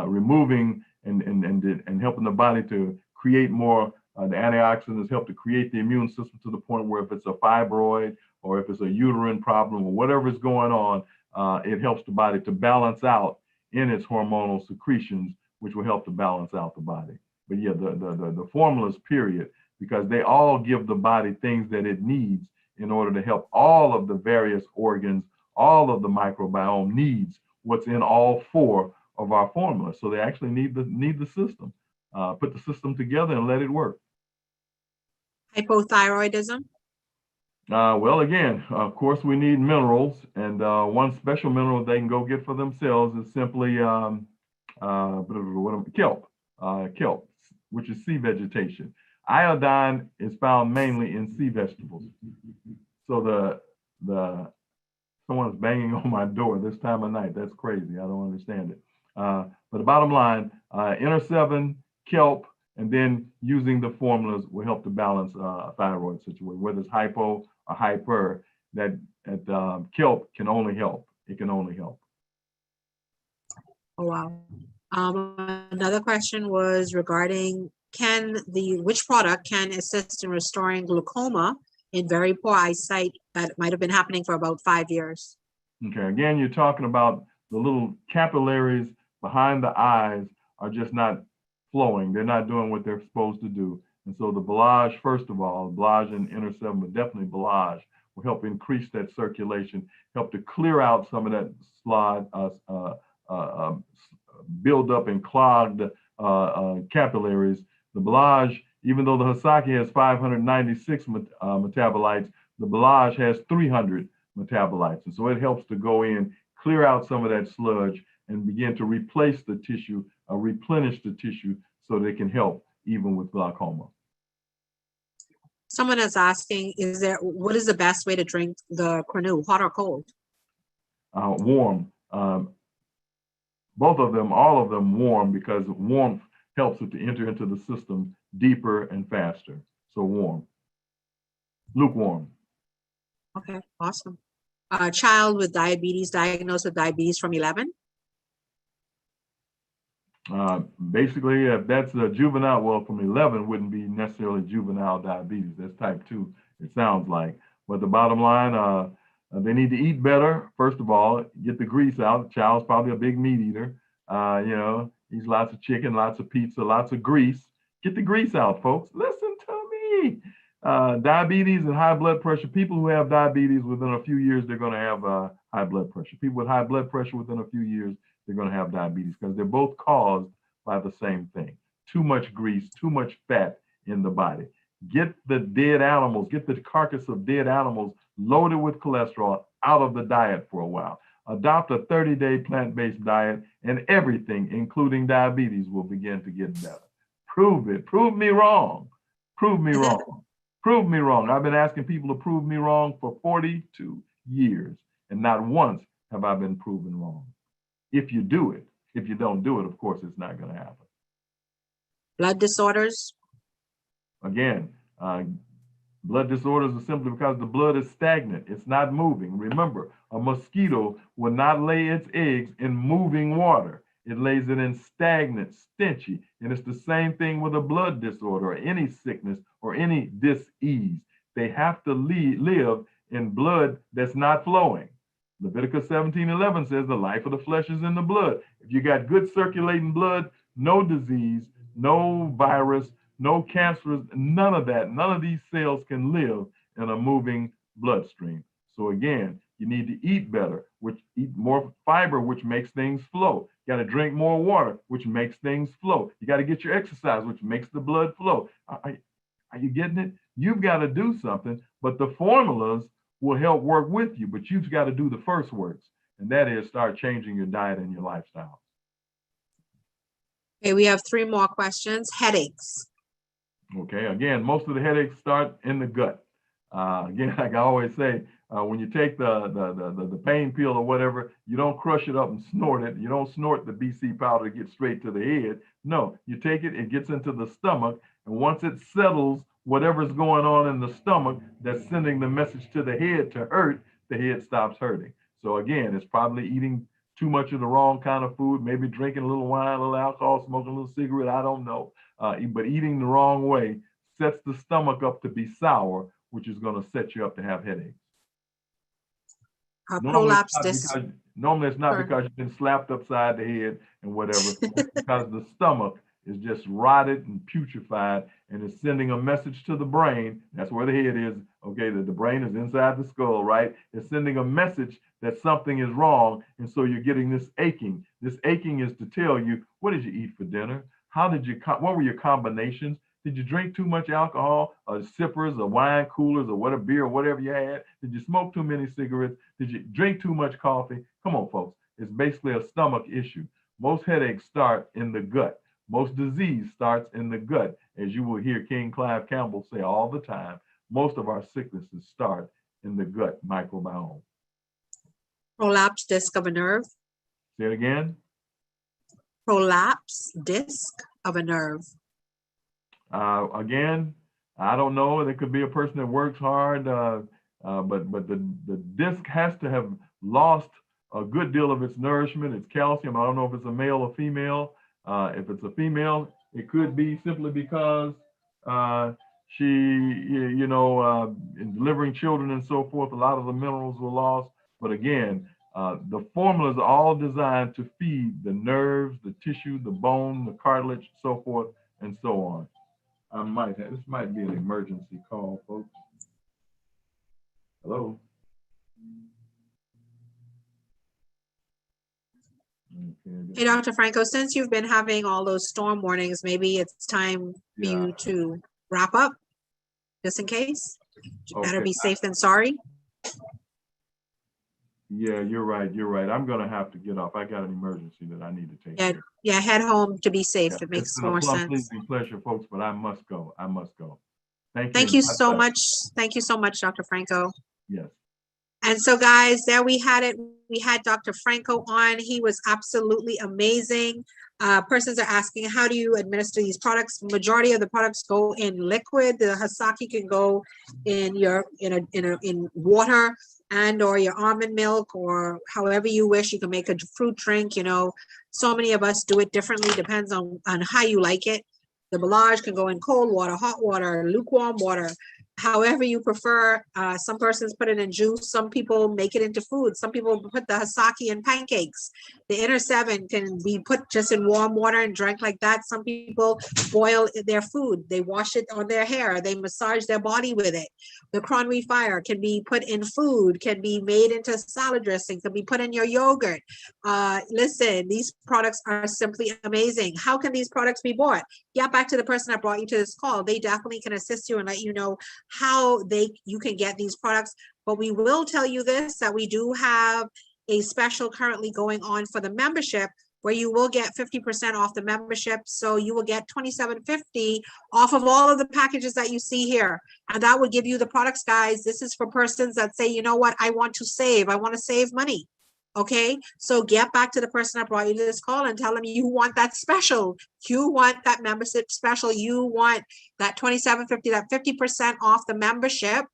removing and helping the body to create more. The antioxidants help to create the immune system to the point where if it's a fibroid or if it's a uterine problem or whatever is going on, it helps the body to balance out in its hormonal secretions, which will help to balance out the body. But yeah, the formulas, period, because they all give the body things that it needs in order to help all of the various organs, all of the microbiome needs what's in all 4 of our formulas. So they actually need the system. Put the system together and let it work. Hypothyroidism? Well, again, of course, we need minerals, and one special mineral they can go get for themselves is simply kelp, which is sea vegetation. Iodine is found mainly in sea vegetables. So someone's banging on my door this time of night. That's crazy. I don't understand it. But the bottom line, Inner 7, kelp, and then using the formulas will help to balance a thyroid situation, whether it's hypo or hyper. That kelp can only help. It can only help. Oh, wow. Another question was regarding which product can assist in restoring glaucoma in very poor eyesight that might have been happening for about 5 years? Okay, again, you're talking about the little capillaries behind the eyes are just not flowing. They're not doing what they're supposed to do. And so the Belage, first of all, Belage and Inner 7, but definitely Belage will help increase that circulation, help to clear out some of that build up and clogged capillaries. The Belage, even though the Hasaki has 596 metabolites, the Belage has 300 metabolites. And so it helps to go in, clear out some of that sludge, and begin to replace the tissue, replenish the tissue so they can help even with glaucoma. Someone is asking, what is the best way to drink the Quinu, hot or cold? Warm. Both of them, all of them warm, because warmth helps it to enter into the system deeper and faster. So warm. Lukewarm. Okay, awesome. A child with diabetes, diagnosed with diabetes from 11? Basically, if that's a juvenile, well, from 11 wouldn't be necessarily juvenile diabetes. That's type 2, it sounds like. But the bottom line, they need to eat better. First of all, get the grease out. The child's probably a big meat eater. Eats lots of chicken, lots of pizza, lots of grease. Get the grease out, folks. Listen to me. Diabetes and high blood pressure. People who have diabetes within a few years, they're going to have high blood pressure. People with high blood pressure within a few years, they're going to have diabetes, because they're both caused by the same thing. Too much grease, too much fat in the body. Get the dead animals, get the carcass of dead animals loaded with cholesterol out of the diet for a while. Adopt a 30-day plant-based diet, and everything, including diabetes, will begin to get better. Prove it. Prove me wrong. Prove me wrong. Prove me wrong. I've been asking people to prove me wrong for 42 years, and not once have I been proven wrong. If you do it. If you don't do it, of course, it's not going to happen. Blood disorders? Again, blood disorders are simply because the blood is stagnant. It's not moving. Remember, a mosquito will not lay its eggs in moving water. It lays it in stagnant, stenchy. And it's the same thing with a blood disorder or any sickness or any dis-ease. They have to live in blood that's not flowing. Leviticus 17:11 says the life of the flesh is in the blood. If you got good circulating blood, no disease, no virus, no cancer, none of that. None of these cells can live in a moving bloodstream. So again, you need to eat better, eat more fiber, which makes things flow. You got to drink more water, which makes things flow. You got to get your exercise, which makes the blood flow. Are you getting it? You've got to do something, but the formulas will help work with you, but you've got to do the first works, and that is start changing your diet and your lifestyle. Okay, we have 3 more questions. Headaches. Okay, again, most of the headaches start in the gut. Again, like I always say, When you take the pain pill or whatever, you don't crush it up and snort it. You don't snort the BC powder to get straight to the head. No, you take it, it gets into the stomach, and once it settles, whatever's going on in the stomach that's sending the message to the head to hurt, the head stops hurting. So again, it's probably eating too much of the wrong kind of food, maybe drinking a little wine, a little alcohol, smoking a little cigarette, I don't know. But eating the wrong way sets the stomach up to be sour, which is going to set you up to have headaches. Prolapse disc. Normally it's not Sure. because you've been slapped upside the head and whatever. It's because the stomach is just rotted and putrefied, and it's sending a message to the brain. That's where the head is. Okay, the brain is inside the skull, right? It's sending a message that something is wrong, and so you're getting this aching. This aching is to tell you, what did you eat for dinner? How did you? What were your combinations? Did you drink too much alcohol, or sippers, or wine coolers, or what, a beer, or whatever you had? Did you smoke too many cigarettes? Did you drink too much coffee? Come on, folks. It's basically a stomach issue. Most headaches start in the gut. Most disease starts in the gut. As you will hear King Clive Campbell say all the time, most of our sicknesses start in the gut microbiome. Prolapse disc of a nerve. Say it again. Prolapse disc of a nerve. Again, I don't know. There could be a person that works hard, but the disc has to have lost a good deal of its nourishment, its calcium. I don't know if it's a male or female. If it's a female, it could be simply because she, in delivering children and so forth, a lot of the minerals were lost. But again, the formulas are all designed to feed the nerves, the tissue, the bone, the cartilage, so forth and so on. This might be an emergency call, folks. Hello? Okay. Hey, Dr. Franco, since you've been having all those storm warnings, maybe it's time for you to wrap up, just in case. Better be safe than sorry. Yeah, you're right. You're right. I'm going to have to get off. I got an emergency that I need to take care of. Yeah, head home to be safe. It makes more sense. Pleasing pleasure, folks, but I must go. I must go. Thank you so much. Thank you so much, Dr. Franco. Yes. And so, guys, there we had it. We had Dr. Franco on. He was absolutely amazing. Persons are asking, how do you administer these products? Majority of the products go in liquid. The Hasaki can go in in water and or your almond milk, or however you wish. You can make a fruit drink. So many of us do it differently. Depends on how you like it. The Balage can go in cold water, hot water, lukewarm water, however you prefer. Some persons put it in juice. Some people make it into food. Some people put the Hasaki in pancakes. The Inner 7 can be put just in warm water and drank like that. Some people boil their food. They wash it on their hair. They massage their body with it. The Cronwy Fire can be put in food, can be made into salad dressing, can be put in your yogurt. Listen, these products are simply amazing. How can these products be bought? Get back to the person that brought you to this call. They definitely can assist you and let you know how you can get these products. But we will tell you this, that we do have a special currently going on for the membership, where you will get 50% off the membership. So you will get $27.50 off of all of the packages that you see here. And that would give you the products, guys. This is for persons that say, you know what, I want to save money. Okay, so get back to the person that brought you to this call and tell them you want that special. You want that membership special. You want that $27.50, that 50% off the membership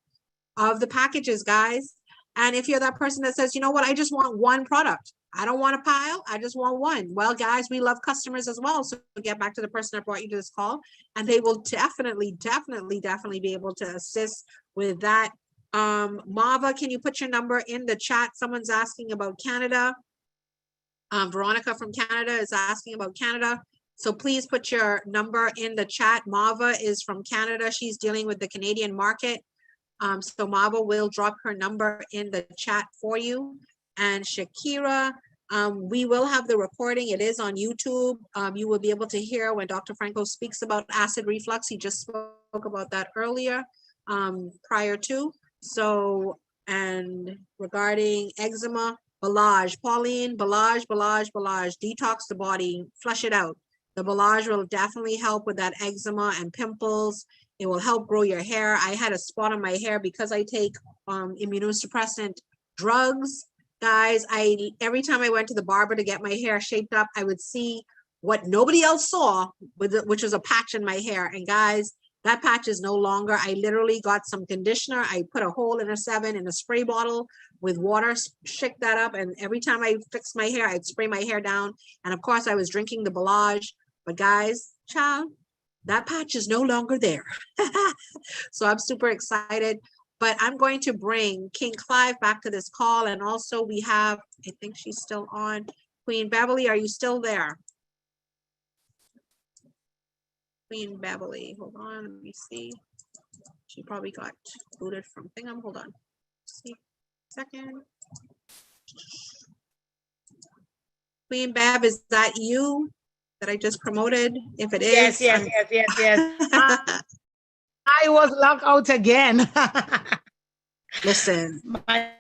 of the packages, guys. And if you're that person that says, you know what, I just want one product. I don't want a pile. I just want one. Well, guys, we love customers as well. So get back to the person that brought you to this call, and they will definitely be able to assist with that. Mava, can you put your number in the chat? Someone's asking about Canada. Veronica from Canada is asking about Canada. So please put your number in the chat. Mava is from Canada. She's dealing with the Canadian market. So Mava will drop her number in the chat for you. And Shakira, we will have the recording. It is on YouTube. You will be able to hear when Dr. Franco speaks about acid reflux. He just spoke about that earlier, prior to. So, and regarding eczema, Balage, Pauline, Balage, detox the body, flush it out. The Balage will definitely help with that eczema and pimples It will help grow your hair. I had a spot on my hair because I take immunosuppressant drugs. Guys, every time I went to the barber to get my hair shaped up, I would see what nobody else saw, which was a patch in my hair. And guys, that patch is no longer. I literally got some conditioner. I put a hole in a 7 in a spray bottle with water, shake that up. And every time I fixed my hair, I'd spray my hair down. And of course, I was drinking the Balage. But guys, child, that patch is no longer there. So I'm super excited. But I'm going to bring King Clive back to this call. And also we have, I think she's still on. Queen Beverly, are you still there? Queen Beverly, hold on, let me see. She probably got booted from Thingham. Hold on. See, second. Queen Bab, is that you that I just promoted? If it is, Yes. I was locked out again. Listen. My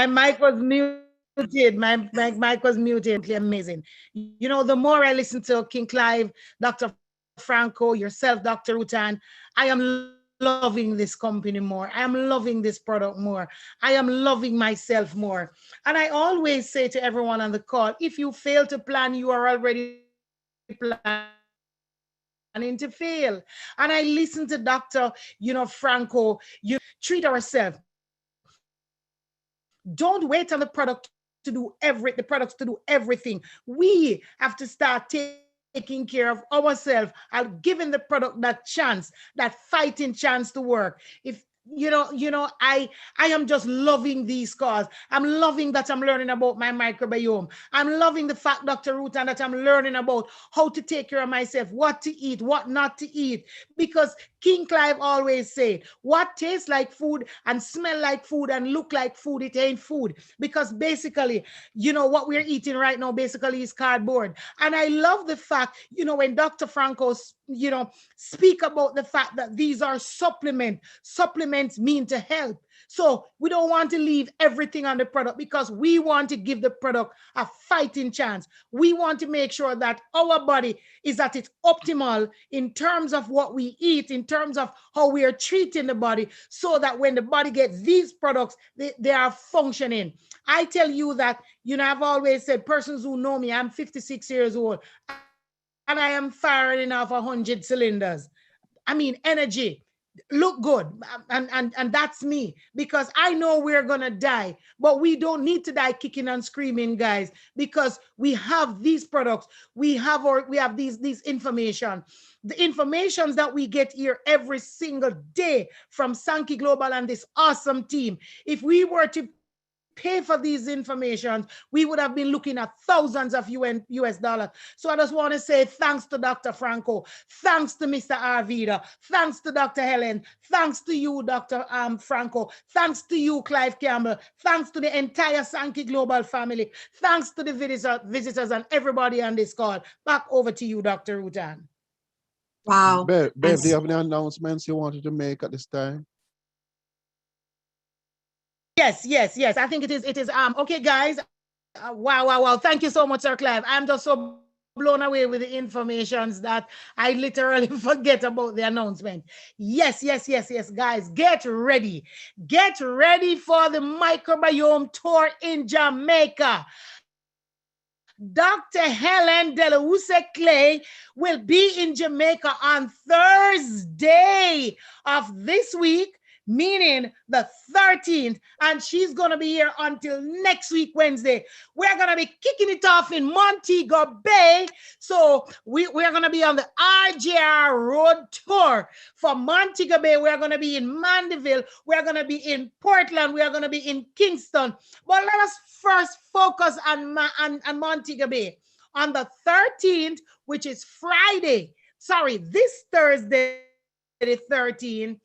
mic was muted. My mic was muted. Amazing. You know, the more I listen to King Clive, Dr. Franco, yourself, Dr. Rutan, I am loving this company more. I am loving this product more. I am loving myself more. And I always say to everyone on the call, if you fail to plan, you are already planning to fail. And I listen to Dr. Franco, you treat ourselves. Don't wait on the product to do everything. We have to start taking care of ourselves and giving the product that chance, that fighting chance to work. If I am just loving these calls. I'm loving that I'm learning about my microbiome. I'm loving the fact, Dr. Rutan, that I'm learning about how to take care of myself, what to eat, what not to eat. Because King Clive always said, what tastes like food and smell like food and look like food, it ain't food. Because basically, what we're eating right now basically is cardboard. And I love the fact, when Dr. Franco, speak about the fact that these are supplements mean to help. So we don't want to leave everything on the product because we want to give the product a fighting chance. We want to make sure that our body is at its optimal in terms of what we eat, in terms of how we are treating the body, so that when the body gets these products, they are functioning. I tell you that, I've always said, persons who know me, I'm 56 years old, and I am firing off 100 cylinders. I mean, energy, look good. And that's me, because I know we're going to die, but we don't need to die kicking and screaming, guys, because we have these products. We have these information. The informations that we get here every single day from Sanki Global and this awesome team. If we were to pay for these information, we would have been looking at thousands of US dollars. So I just want to say thanks to Dr. Franco, thanks to Mr. Arvida, thanks to Dr. Helen, thanks to you, Dr. Franco, thanks to you, Clive Campbell, thanks to the entire Sanki Global family, thanks to the visitors and everybody on this call. Back over to you, Dr. Rutan. Wow. Bev, do you have any announcements you wanted to make at this time? Yes. I think it is. Okay, guys. Wow. Thank you so much, Sir Clive. I'm just so blown away with the informations that I literally forget about the announcement. Yes, guys. Get ready. Get ready for the Microbiome Tour in Jamaica. Dr. Helen Delawuse Clay will be in Jamaica on Thursday of this week, meaning the 13th, and she's going to be here until next week, Wednesday. We're going to be kicking it off in Montego Bay. So we're going to be on the RJR Road Tour. For Montego Bay, we're going to be in Mandeville. We're going to be in Portland. We are going to be in Kingston. But let us first focus on Montego Bay. On the 13th, which is Friday, this Thursday, the 13th,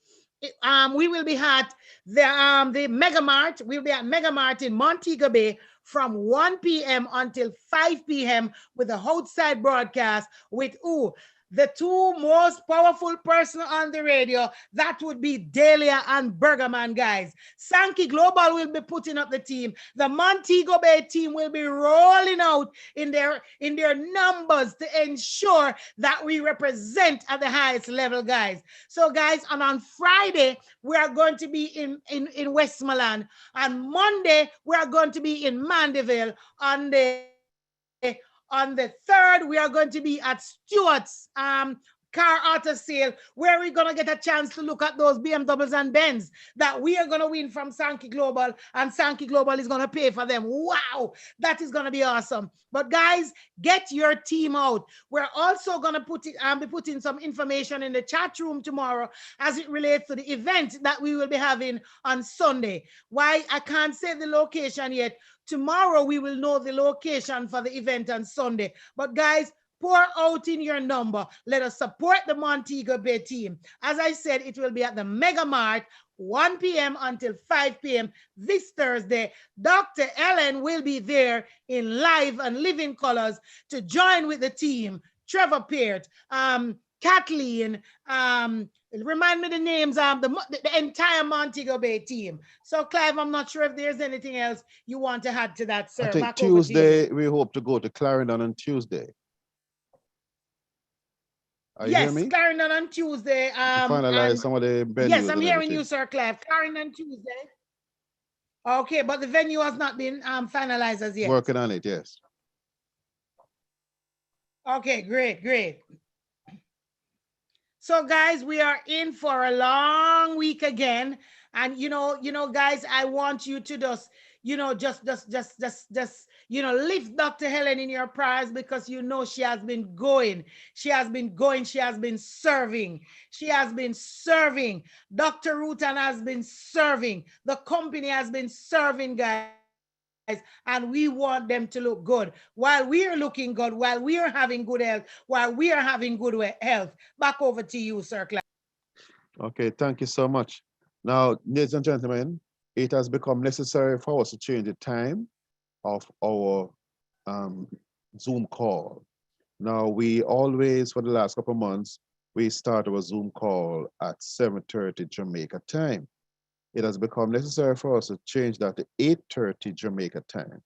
we will be at the Mega Mart. We'll be at Mega Mart in Montego Bay from 1 p.m. until 5 p.m. with a outside broadcast with the two most powerful person on the radio, that would be Dahlia and Bergerman, guys. Sanki Global will be putting up the team. The Montego Bay team will be rolling out in their numbers to ensure that we represent at the highest level, guys. So, guys, and on Friday, we are going to be in Westmoreland. On Monday, we are going to be in Mandeville. On the 3rd, we are going to be at Stewart's car auto sale, where we're going to get a chance to look at those BMWs and Benz that we are going to win from Sanki Global, and Sanki Global is going to pay for them. Wow, that is going to be awesome. But guys, get your team out. We're also going to be putting some information in the chat room tomorrow as it relates to the event that we will be having on Sunday. Why I can't say the location yet. Tomorrow we will know the location for the event on Sunday. But guys, pour out in your number. Let us support the Montego Bay team. As I said, it will be at the Mega Mart, 1 p.m. until 5 p.m. this Thursday. Dr. Ellen will be there in live and living colors to join with the team. Trevor Peart, Kathleen, remind me the names of the entire Montego Bay team. So, Clive, I'm not sure if there's anything else you want to add to that, sir. I think Back over to you. Tuesday, we hope to go to Clarendon on Tuesday. Yes, Clarendon on Tuesday. Finalize some of the venues. Yes, I'm and hearing everything. you, Sir Clive. Clarendon Tuesday. Okay, but the venue has not been finalized as yet. Working on it, yes. Okay, great. So, guys, we are in for a long week again. And, you know, guys, I want you to just lift Dr. Helen in your prayers, because she has been going. She has been serving. She has been serving. Dr. Rutan has been serving. The company has been serving, guys. And we want them to look good. While we are looking good, while we are having good health, while we are having good health. Back over to you, Sir Clive. Okay, thank you so much. Now, ladies and gentlemen, it has become necessary for us to change the time of our Zoom call. Now, we always, for the last couple of months, we start our Zoom call at 7:30 Jamaica time. It has become necessary for us to change that to 8:30 Jamaica time.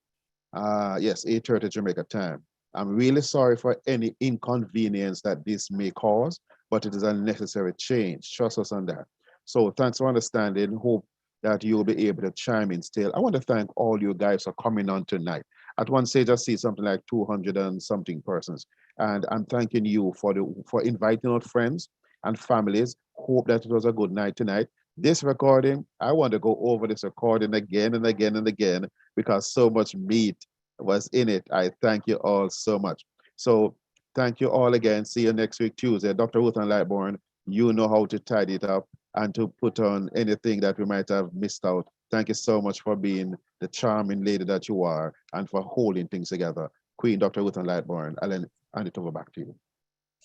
Yes, 8:30 Jamaica time. I'm really sorry for any inconvenience that this may cause, but it is a necessary change. Trust us on that. So thanks for understanding. Hope that you'll be able to chime in still. I want to thank all you guys for coming on tonight. At one stage, I see something like 200 and something persons. And I'm thanking you for inviting our friends and families. Hope that it was a good night tonight. This recording, I want to go over this recording again and again and again, because so much meat was in it. I thank you all so much. So thank you all again. See you next week, Tuesday. Dr. Rutan Lightbourne, you know how to tidy it up and to put on anything that we might have missed out. Thank you so much for being the charming lady that you are and for holding things together. Queen Dr. Rutan Lightbourne, I'll hand it over back to you.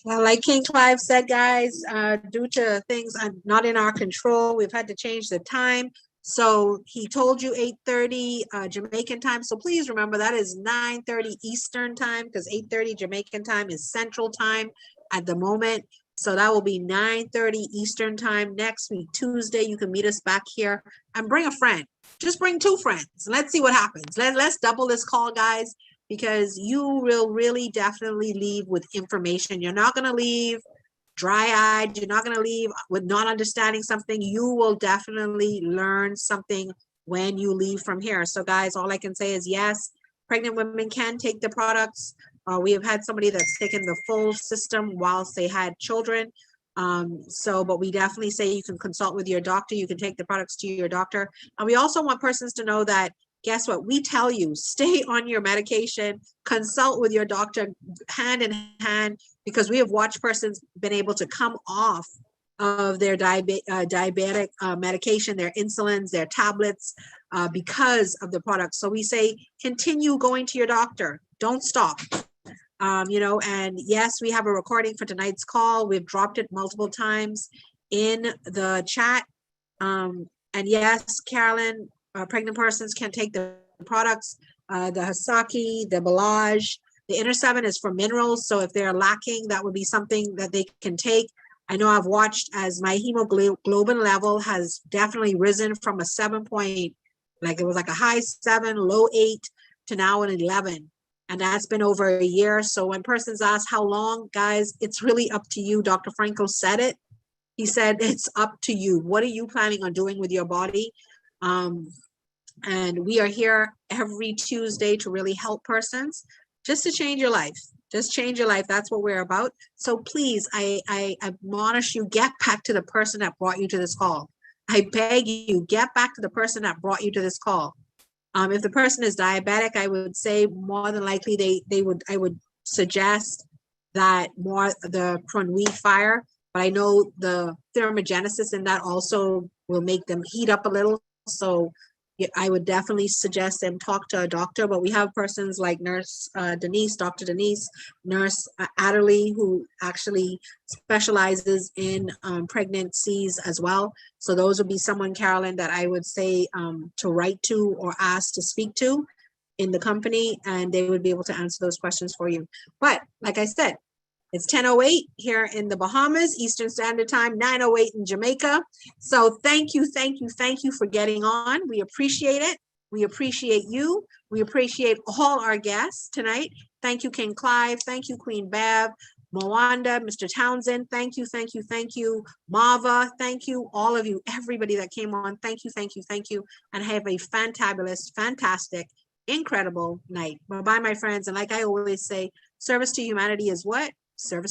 Well, like King Clive said, guys, due to things not in our control, we've had to change the time. So he told you 8:30 Jamaican time. So please remember that is 9:30 Eastern time, because 8:30 Jamaican time is Central time at the moment. So that will be 9:30 Eastern time next week, Tuesday. You can meet us back here and bring a friend. Just bring 2 friends. Let's see what happens. Let's double this call, guys, because you will really definitely leave with information. You're not going to leave dry-eyed. You're not going to leave with not understanding something. You will definitely learn something when you leave from here. So, guys, all I can say is yes, pregnant women can take the products. We have had somebody that's taken the full system whilst they had children. But we definitely say you can consult with your doctor. You can take the products to your doctor. And we also want persons to know that, guess what? We tell you, stay on your medication, consult with your doctor hand in hand, because we have watched persons been able to come off of their diabetic medication, their insulins, their tablets, because of the products. So we say, continue going to your doctor. Don't stop. And yes, we have a recording for tonight's call. We've dropped it multiple times in the chat. And yes, Carolyn, pregnant persons can take the products, the Hasaki, the Balaj, The inner 7 is for minerals. So if they're lacking, that would be something that they can take. I know I've watched as my hemoglobin level has definitely risen from a 7 point, like it was like a high 7, low 8 to now an 11. And that's been over a year. So when persons ask how long, guys, it's really up to you. Dr. Franco said it. He said, it's up to you. What are you planning on doing with your body? And we are here every Tuesday to really help persons just to change your life. Just change your life. That's what we're about. So please, I admonish you, get back to the person that brought you to this call. I beg you, get back to the person that brought you to this call. If the person is diabetic, I would say more than likely I would suggest that more the Cronwheat fire, but I know the thermogenesis in that also will make them heat up a little. So I would definitely suggest them talk to a doctor, but we have persons like Nurse Denise, Dr. Denise, Nurse Adderley, who actually specializes in pregnancies as well. So those would be someone, Carolyn, that I would say to write to or ask to speak to in the company, and they would be able to answer those questions for you. But like I said, it's 10:08 here in the Bahamas, Eastern Standard Time, 9:08 in Jamaica. So thank you for getting on. We appreciate it. We appreciate you. We appreciate all our guests tonight. Thank you, King Clive. Thank you, Queen Bev, Mwanda, Mr. Townsend. Thank you. Mava, thank you. All of you, everybody that came on. Thank you. And have a fantabulous, fantastic, incredible night. Bye-bye, my friends. And like I always say, service to humanity is what? Service